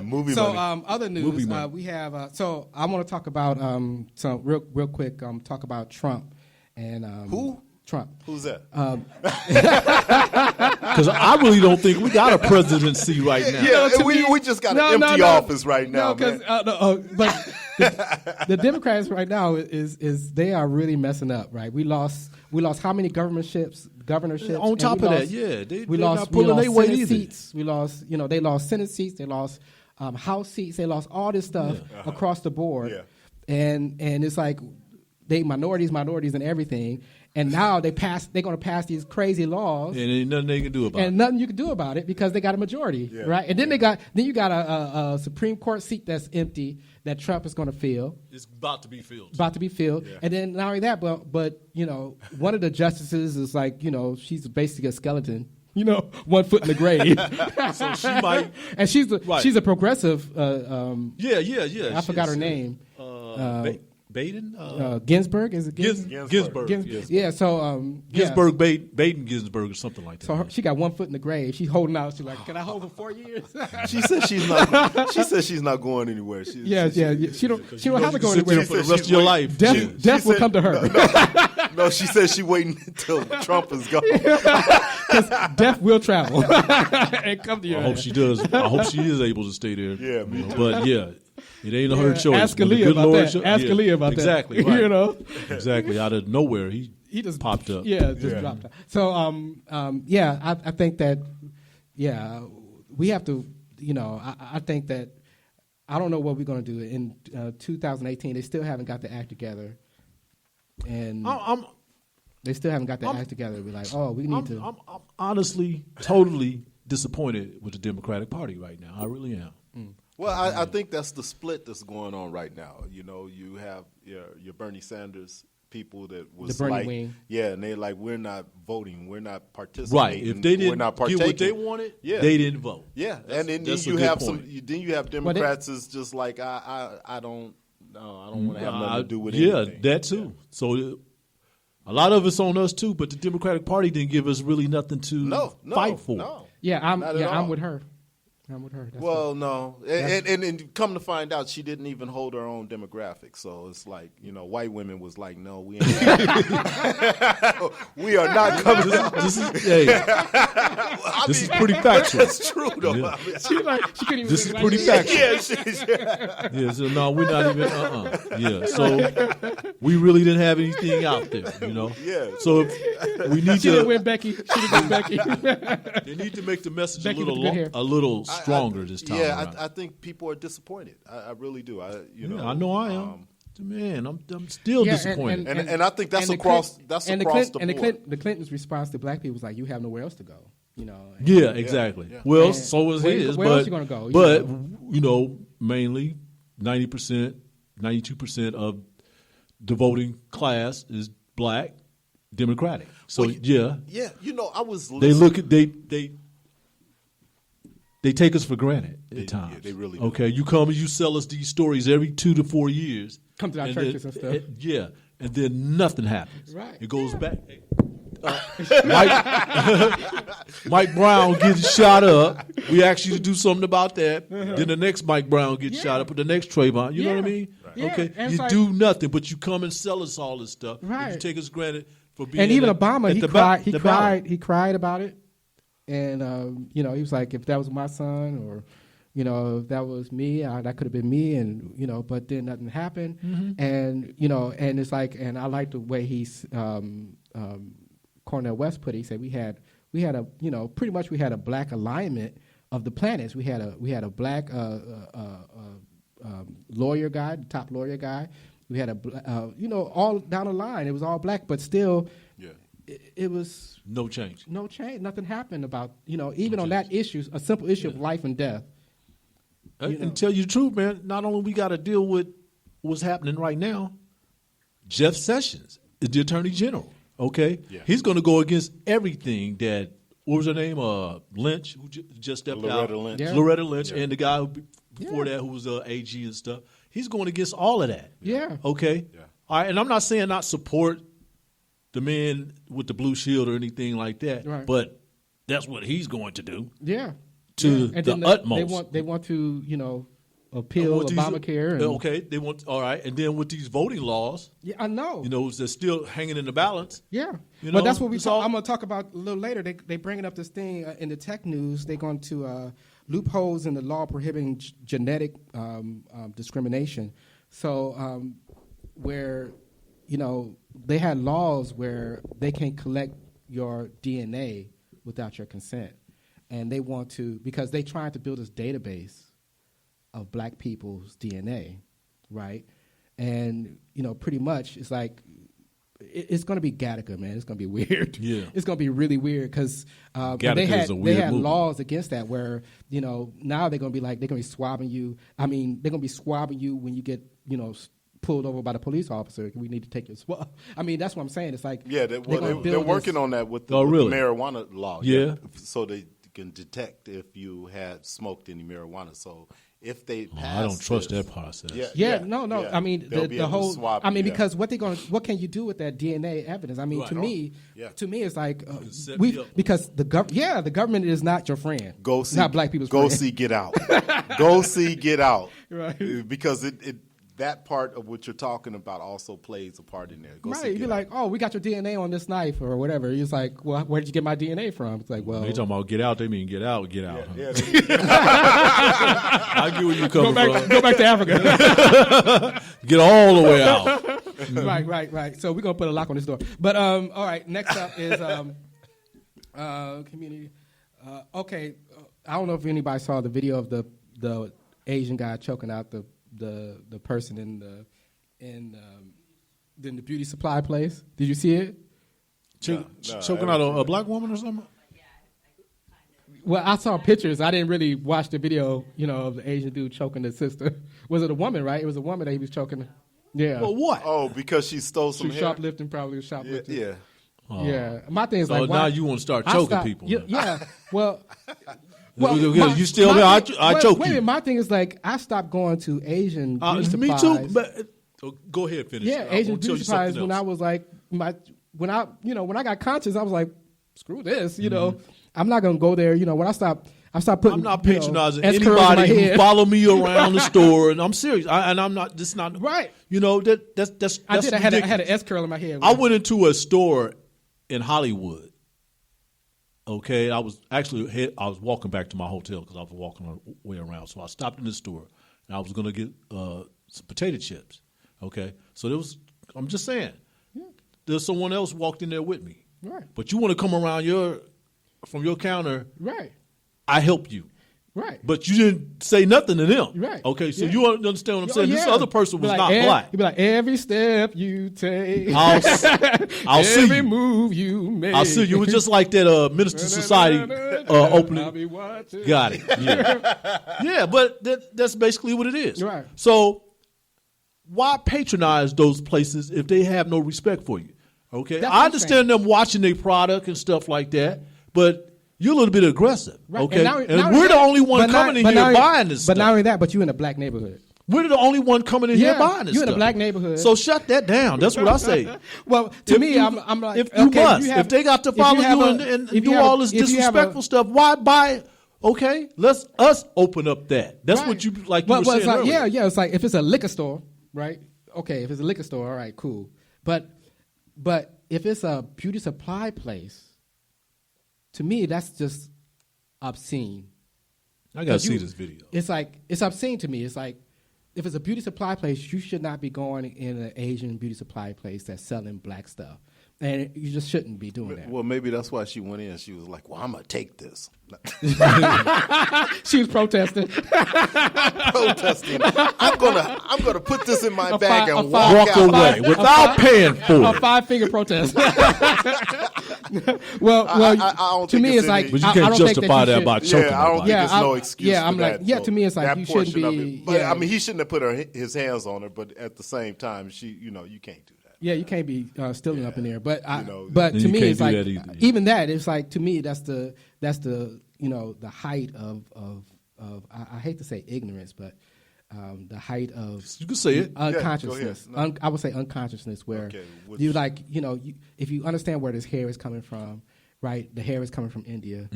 Movie so, money. other news, Movie money. we have. So I want to talk about some real quick. Talk about Trump and Who? Trump. Who's that? Because I really don't think we got a presidency right now. Yeah, we just got an empty office right now, because man. the Democrats right now is they are really messing up. Right, we lost how many governorships? On top of that, yeah, they're not we pulling their weight Senate either. seats. We lost, they lost Senate seats. They lost House seats. They lost all this stuff across the board. Yeah. And it's like they minorities, and everything. And now they're going to pass these crazy laws. And ain't nothing they can do about it. And nothing you can do about it because they got a majority, right? And then you got a Supreme Court seat that's empty that Trump is going to fill. It's about to be filled. Yeah. And then not only that, but one of the justices is like, she's basically a skeleton. 1 foot in the grave. So she might. And she's a progressive. Yeah. I forgot her name. Baden? Ginsburg, is it Ginsburg. Ginsburg. Yeah. So Ginsburg, Baden Ginsburg, or something like that. So she got 1 foot in the grave. She's holding out. She's like, "Can I hold for 4 years?" She said she's not. She said she's not going anywhere. She don't have to go anywhere for the rest of your life. Death will come to her. No, she said she waiting until Trump is gone. Because death will travel and come to your. I hope she does. I hope she is able to stay there. Yeah, me too. But yeah. It ain't her choice. Ask Aaliyah about that. Ask Aaliyah about exactly, that. Right. Exactly. Out of nowhere, he just popped up. Yeah, dropped up. So, I think that, we have to, I think that, I don't know what we're going to do. In 2018, they still haven't got the act together. And they still haven't got the act together. We're like, we need to. I'm honestly totally disappointed with the Democratic Party right now. I really am. Well, I think that's the split that's going on right now. You have your Bernie Sanders people that was the Bernie like, wing. and they're like, we're not voting, we're not participating. Right. If they didn't get what they wanted, they didn't vote. Yeah, and then that's you a good have point. Then you have Democrats is just like I don't want to have nothing to do with anything. Yeah, that too. Yeah. So a lot of it's on us too, but the Democratic Party didn't give us really nothing to fight for. No. Yeah, I'm with her. I'm with her. That's no, and come to find out, she didn't even hold her own demographic. So it's like white women was like, no, we ain't. We are not coming. This is pretty factual. That's true though. Yeah. she couldn't even. This is pretty factual. Yeah. So no, we're not even. Yeah. So we really didn't have anything out there. Yeah. So we need She to. didn't win Becky. She didn't win Becky. They need to make the message Becky a with the good hair. little stronger this time. Yeah, I think people are disappointed. I really do. I know I am. Man, I'm still disappointed. And I think that's across the board. The Clintons' response to black people was like, "You have nowhere else to go." Yeah, exactly. Yeah. Well, so was his. Where else you gonna go? But mainly 90%, 92% of the voting class is black, Democratic. So I was. They Listening. look at they take us for granted at times. Yeah, they really do. Okay, you come and you sell us these stories every 2 to 4 years. Come to our churches and stuff. And then nothing happens. Right. It goes back. Mike Brown gets shot up. We ask you to do something about that. Then the next Mike Brown gets shot up, or the next Trayvon. You know what I mean? Right. Yeah. Okay, And you like, do nothing, but you come and sell us all this stuff. Right. And you take us granted for being. And even at Obama, the he cried about it, and he was like, if that was my son, or if that was me, that could have been me, and but then nothing happened, and and it's like, and I like the way he's Cornel West put it. He said we had a pretty much we had a black alignment of the planets. We had a black lawyer guy, the top lawyer guy. We had all down the line. It was all black, but still, it was no change. No change. Nothing happened about even on that issue, a simple issue of life and death. And tell you the truth, man. Not only we got to deal with what's happening right now, Jeff Sessions the Attorney General. Okay, Yeah. he's going to go against everything that. What was her name? Lynch, who just stepped Loretta out. Lynch. Yeah. Loretta Lynch, Yeah. and the guy before that who was AG and stuff. He's going against all of that. Yeah. Okay. Yeah. All right, and I'm not saying not support the men with the blue shield or anything like that, Right. but that's what he's going to do Yeah. to And the then utmost. They want to, appeal With these- Obamacare. And, okay, they want all right, and then with these voting laws, Yeah, I know. they're still hanging in the balance. Yeah, You but know, that's what it's all- I'm going to talk about a little later. They bringing up this thing in the tech news. They're going to loopholes in the law prohibiting genetic discrimination. So where they had laws where they can't collect your DNA without your consent, and they want to because they trying to build this database of black people's DNA, right? And pretty much it's like it's going to be Gattaca, man. It's going to be weird. Yeah. It's going to be really weird because Gattaca they is a weird had movie. laws against that where now they're going to be like they're going to be swabbing you. I mean, they're going to be swabbing you when you get pulled over by the police officer. We need to take your swab. I mean, that's what I'm saying. It's like Yeah, they're working on that with the, Oh, with really? the marijuana law. Yeah. So they can detect if you had smoked any marijuana. So if they pass I don't trust this- that process. Yeah, no. yeah. I mean, They'll be the able to whole. swab I mean, you, because what can you do with that DNA evidence? I mean, Right. to me, Yeah. it's like set me up. because the government is not your friend. Go It's see not black people's Go friend. see Get Out. Go see Get Out. Right. Because it that part of what you're talking about also plays a part in there. Go Right, see you'd Get be Out. like, oh, we got your DNA on this knife or whatever. It's like, well, where did you get my DNA from? It's like, well, They talking about get out. They mean get out. Get out. Huh? yeah, I get where you coming from. go back to Africa. Get all the way out. right. So we're gonna put a lock on this door. But all right, next up is community. Okay, I don't know if anybody saw the video of the Asian guy choking out the person in the beauty supply place. Did you see it? Choking out a black woman or something? Well, I saw pictures. I didn't really watch the video, of the Asian dude choking his sister. Was it a woman, right? It was a woman that he was choking. Yeah. Well, what? Oh, because she stole She some was hair. shoplifting, probably was Yeah, shoplifting. yeah. Yeah. My thing is So like, why- now you want to start I choking stopped- people? Yeah. Well, You still there? I choke wait a you. minute, my thing is like I stopped going to Asian beauty Me supplies. too. But go ahead, finish. Yeah, I Asian want to tell beauty you supplies. something When I else. was like when I got conscious, I was like, screw this. Mm-hmm. I'm not gonna go there. When I stopped putting. I'm not patronizing S-curls in my anybody who head. follow me around the store, and I'm serious. I'm not. This not Right. That's I did. I had ridiculous. an S curl in my head. I went into a store in Hollywood. Okay, I was walking back to my hotel because I was walking my way around. So I stopped in the store and I was going to get some potato chips. Okay, so I'm just saying, there's someone else walked in there with me. Right. But you want to come around from your counter? Right. I help you. Right. But you didn't say nothing to them. Right. Okay, so Yeah. you understand what I'm saying? This Yeah. other person Be was like, not black. You'd be like, every step you take, I'll see every you. move you make. I'll see you. It was just like that Minister Society I'll opening. be watching. Got it. Yeah, yeah, but that's basically what it is. Right. So why patronize those places if they have no respect for you? Okay, That's what I I'm understand them watching their product and stuff like that, but you're a little bit aggressive. Right. Okay, now and only we're the that- only one but coming in but here buying this But stuff. not only that, but you in a black neighborhood. We're the only one coming in here Yeah, buying this you in stuff. a black neighborhood. So shut that down. That's what I say. Well, to If me, you- I'm like, if you okay, must, have- if they got to if follow have you a- and if do you have all a- this if you have a- disrespectful stuff, why buy? Okay, let's us open up that. That's Right. what you like. You Well, were well, it's saying like, earlier. yeah. It's like if it's a liquor store, right? Okay, if it's a liquor store, all right, cool. But if it's a beauty supply place, to me, that's just obscene. I gotta see You- this video. It's like it's obscene to me. It's like if it's a beauty supply place, you should not be going in an Asian beauty supply place that's selling black stuff, and you just shouldn't be doing that. Well, maybe that's why she went in. She was like, "Well, I'm gonna take this." She was protesting. Protesting. I'm gonna put this in my bag fi- and a walk Walk out. away without paying for A it. 5-finger protest. well, I don't to think me, it's it's like any- But you I can't don't think that justify you that should- by choking Yeah, I don't nobody. think there's I- no excuse yeah, for I'm that. like, yeah, so to me, it's like that you shouldn't portion of be- it. But yeah. I mean, he shouldn't have put his hands on her. But at the same time, you can't do that. Yeah, you can't be stealing up in there. But And to you me, can't it's do like that either. even that. It's like to me, that's the the height of I hate to say ignorance, but the height of You can say it. unconsciousness. Yeah, go ahead. I would say unconsciousness, where Okay, you like if you understand where this hair is coming from. Right, the hair is coming from India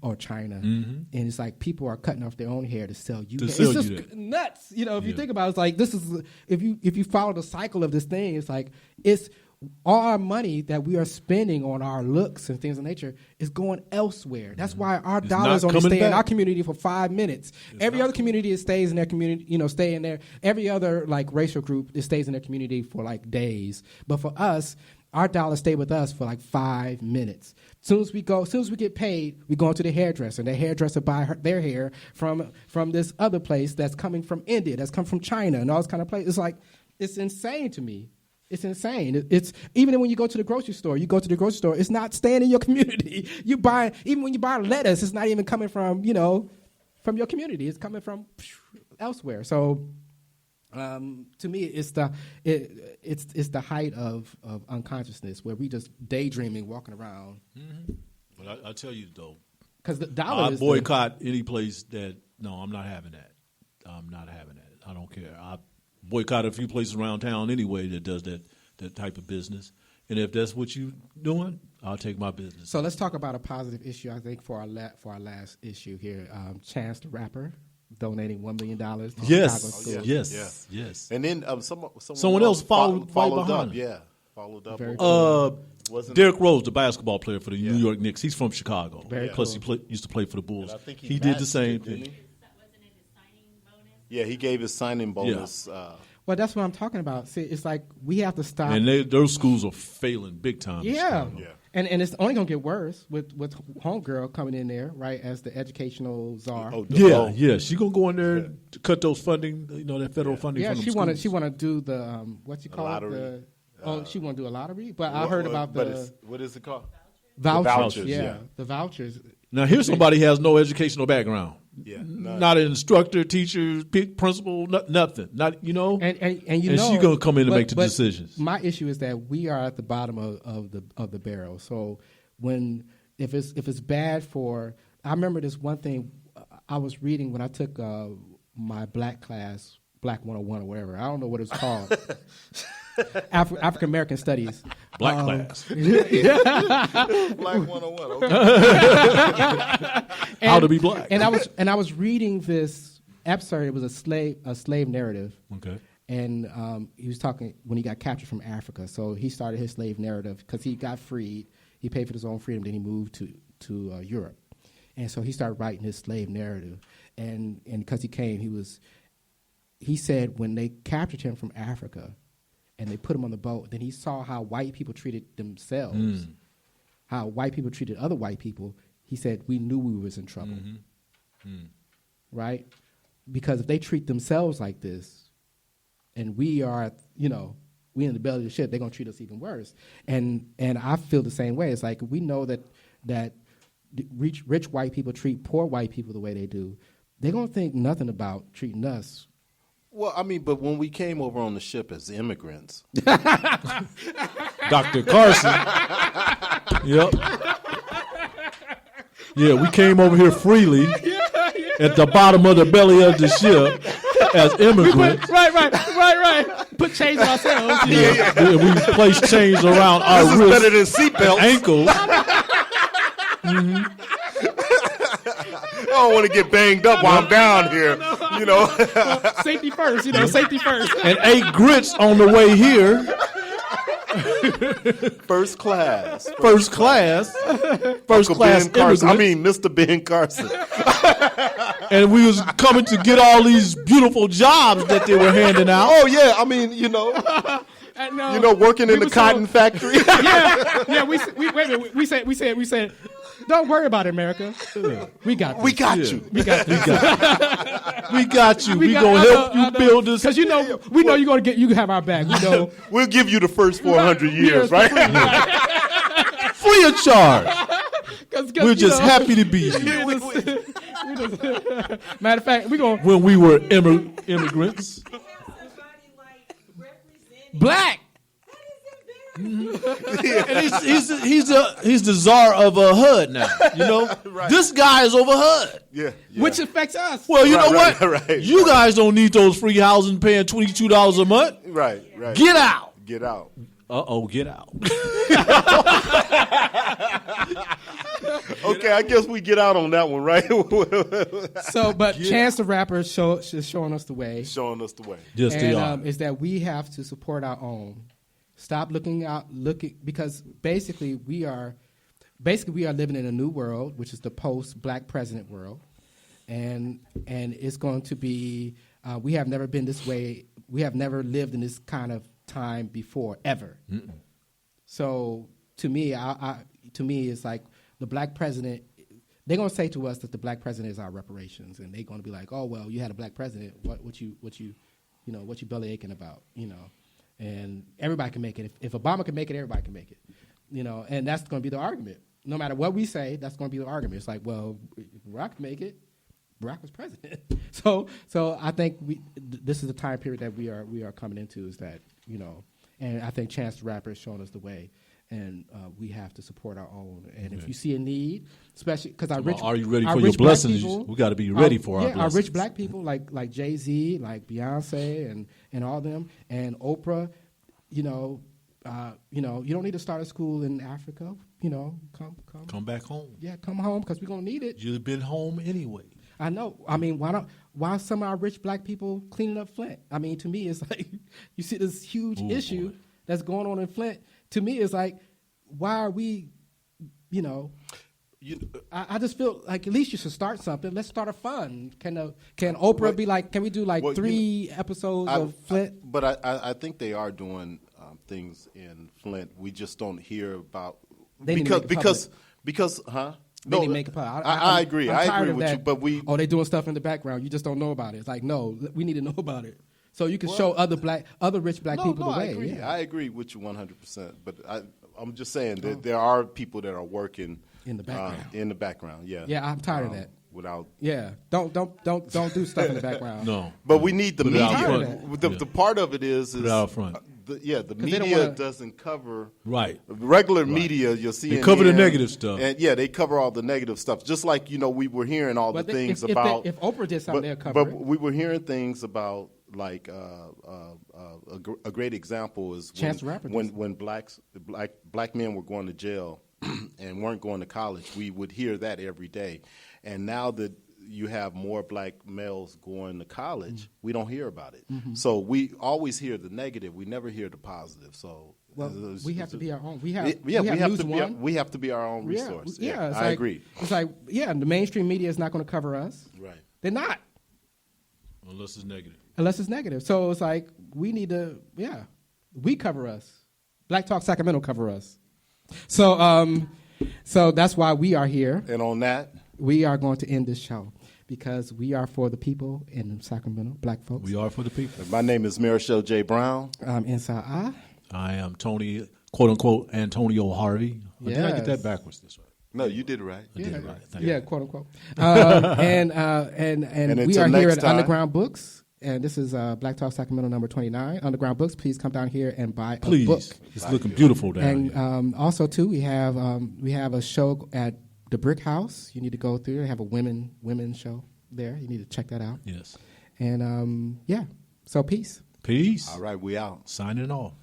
or China, and it's like people are cutting off their own hair to sell you. To sell it's you just that. nuts. If you think about it, it's like this is if you follow the cycle of this thing, it's like it's all our money that we are spending on our looks and things of nature is going elsewhere. That's why our dollars not only coming stay in back. our community for 5 minutes. Every other community, it stays in their community. Stay in there. Every other like racial group, it stays in their community for like days. But for us, our dollars stay with us for like 5 minutes. Soon as we get paid, we go into the hairdresser. And the hairdresser buy their hair from this other place that's coming from India, that's come from China, and all this kind of place. It's like it's insane to me. It's insane. It's even when you go to the grocery store. It's not staying in your community. Even when you buy lettuce, it's not even coming from from your community. It's coming from elsewhere. So. To me, it's the height of unconsciousness where we just daydreaming, walking around. But I tell you though, Because the dollar I is boycott any place that. No, I'm not having that. I'm not having that. I don't care. I boycott a few places around town anyway that does that type of business. And if that's what you doing, I'll take my business. So let's talk about a positive issue. I think for our last issue here, Chance the Rapper donating $1 million to Yes, Chicago schools. yes. And then Someone else followed behind up. him. Yeah, followed up. Very Wasn't Derrick Rose, the basketball player for the New York Knicks, he's from Chicago. Very Plus, cool. he used to play for the Bulls. And I think He did the matched same it, didn't thing. he? Wasn't it his signing bonus? Yeah, he gave his signing bonus. Well, that's what I'm talking about. See, it's like we have to stop. And those schools are failing big time. in Yeah. Chicago. Yeah. And it's only going to get worse with Homegirl coming in there, right, as the educational czar. Yeah. She's gonna go in there to cut those funding, that federal funding. Yeah, from she them wanted schools. to do the what you call lottery. it? She want to do a lottery. But I heard about the what is it called? vouchers. vouchers, Yeah, yeah. the vouchers. Now here's somebody has no educational background. Yeah, none. Not an instructor, teacher, principal, nothing. Not And you And know, she gonna come in and but- make the but decisions. My issue is that we are at the bottom of the barrel. So if it's bad for, I remember this one thing I was reading when I took my black class, Black 101 or whatever. I don't know what it's called. African American Studies. Black class. Black 101. Okay. How to be black. And I was reading this episode. It was a slave narrative. Okay. And he was talking when he got captured from Africa. So he started his slave narrative because he got freed. He paid for his own freedom. Then he moved to Europe, and so he started writing his slave narrative. And because he came, he said when they captured him from Africa, and they put him on the boat, then he saw how white people treated themselves, how white people treated other white people. He said we knew we was in trouble, right? Because if they treat themselves like this, and we are, we in the belly of the ship, they're gonna treat us even worse. And I feel the same way. It's like we know that rich white people treat poor white people the way they do. They're gonna think nothing about treating us. Well, I mean, but when we came over on the ship as immigrants, Dr. Carson. Yep. Yeah, we came over here freely at the bottom of the belly of the ship as immigrants. Right. Put chains on ourselves. Yeah. We placed chains around our this is wrists better than seatbelts. ankles. I don't want to get banged up while I'm down here. Safety first, safety first. And ate grits on the way here. First class. First class Uncle Ben Carson. immigrants. Mr. Ben Carson. And we was coming to get all these beautiful jobs that they were handing out. Oh yeah, I mean, working in the cotton factory. Yeah. We wait a minute. We said, don't worry about it, America. We got this. We got Yeah. you. We got this. We got you. We got- gonna I help know. you build this. Because we know you're gonna get. You have our back. We know. We'll give you the first 400 years, right? Free of charge. 'Cause, We're just happy to be here. Matter of fact, we gonna When we were immigrants. Have somebody like represent black. And he's the czar of HUD now. You know, Right. This guy is over HUD. Yeah. Which affects us. Well, you know Right, what? right, You guys don't need those free housing paying $22 a month. right. Get out. Get out. Get out. Okay, I guess we get out on that one, right? So, but Chance the Rapper is showing us the way. Showing us the way. Yes, they are. And is that we have to support our own. Stop looking because basically we are living in a new world, which is the post-black president world, and it's going to be. We have never been this way. We have never lived in this kind of time before, ever. Mm-mm. So to me, it's like the black president. They're going to say to us that the black president is our reparations, and they're going to be like, "Oh well, you had a black president. What you belly aching about? You know." And everybody can make it. If Obama can make it, everybody can make it. You know, and that's going to be the argument. No matter what we say, that's going to be the argument. It's like, well, if Barack can make it, Barack was president. So I think this is the time period that we are coming into. Is that, you know, and I think Chance the Rapper is showing us the way, and we have to support our own. And if you see a need, especially because are you ready for your blessings? We got to be ready for our blessings. Our rich black people like Jay-Z, like Beyonce, and all them, and Oprah. You know, you don't need to start a school in Africa. You know, come back home. Yeah, come home because we're gonna need it. You've been home anyway. I know. I mean, why some of our rich black people cleaning up Flint? I mean, to me, it's like you see this huge issue that's going on in Flint. To me, it's like, why are we, you know? I just feel like at least you should start something. Let's start a fund. Can Oprah be like? Can we do like 3 episodes of Flint? But I think they are doing things in Flint. We just don't hear about because huh? They didn't make it public. I agree. I agree with that. you. But they're doing stuff in the background. You just don't know about it. It's like, no, we need to know about it. So you can show other rich black people the way. I agree. Yeah. I agree with you 100%. But I'm just saying that there are people that are working in the background. Yeah. Yeah, I'm tired of that. Without. Yeah. Don't do stuff in the background. No. But we need the media. The part of it is out front. The media doesn't cover regular media. You'll see they cover the negative stuff, and they cover all the negative stuff. Just like we were hearing all the things about. If Oprah did something, they'll cover it. But we were hearing things about like a great example is when black men were going to jail and weren't going to college. We would hear that every day, and now that you have more black males going to college, we don't hear about it. Mm-hmm. So we always hear the negative. We never hear the positive. So we have to be our own. We have to be our own resource. Yeah, I agree. It's like the mainstream media is not going to cover us. Right. They're not. Unless it's negative. So it's like we need to. Yeah, we cover us. Black Talk Sacramento cover us. So that's why we are here. And on that, we are going to end this show because we are for the people in Sacramento, black folks. We are for the people. My name is Marichal J. Brown. I'm NSAA. I am Tony, quote unquote, Antonio Harvey. Or did I get that backwards this way? No, you did it right. I did it right. Thank you. Quote unquote. And we are here at Underground Books. And this is Black Talk Sacramento number 29. Underground Books, please come down here and buy a book. It's looking beautiful down here. And also, too, we have a show at the Brick House. You need to go through. They have a women show there. You need to check that out. Yes. And, so peace. Peace. All right, we out. Signing off.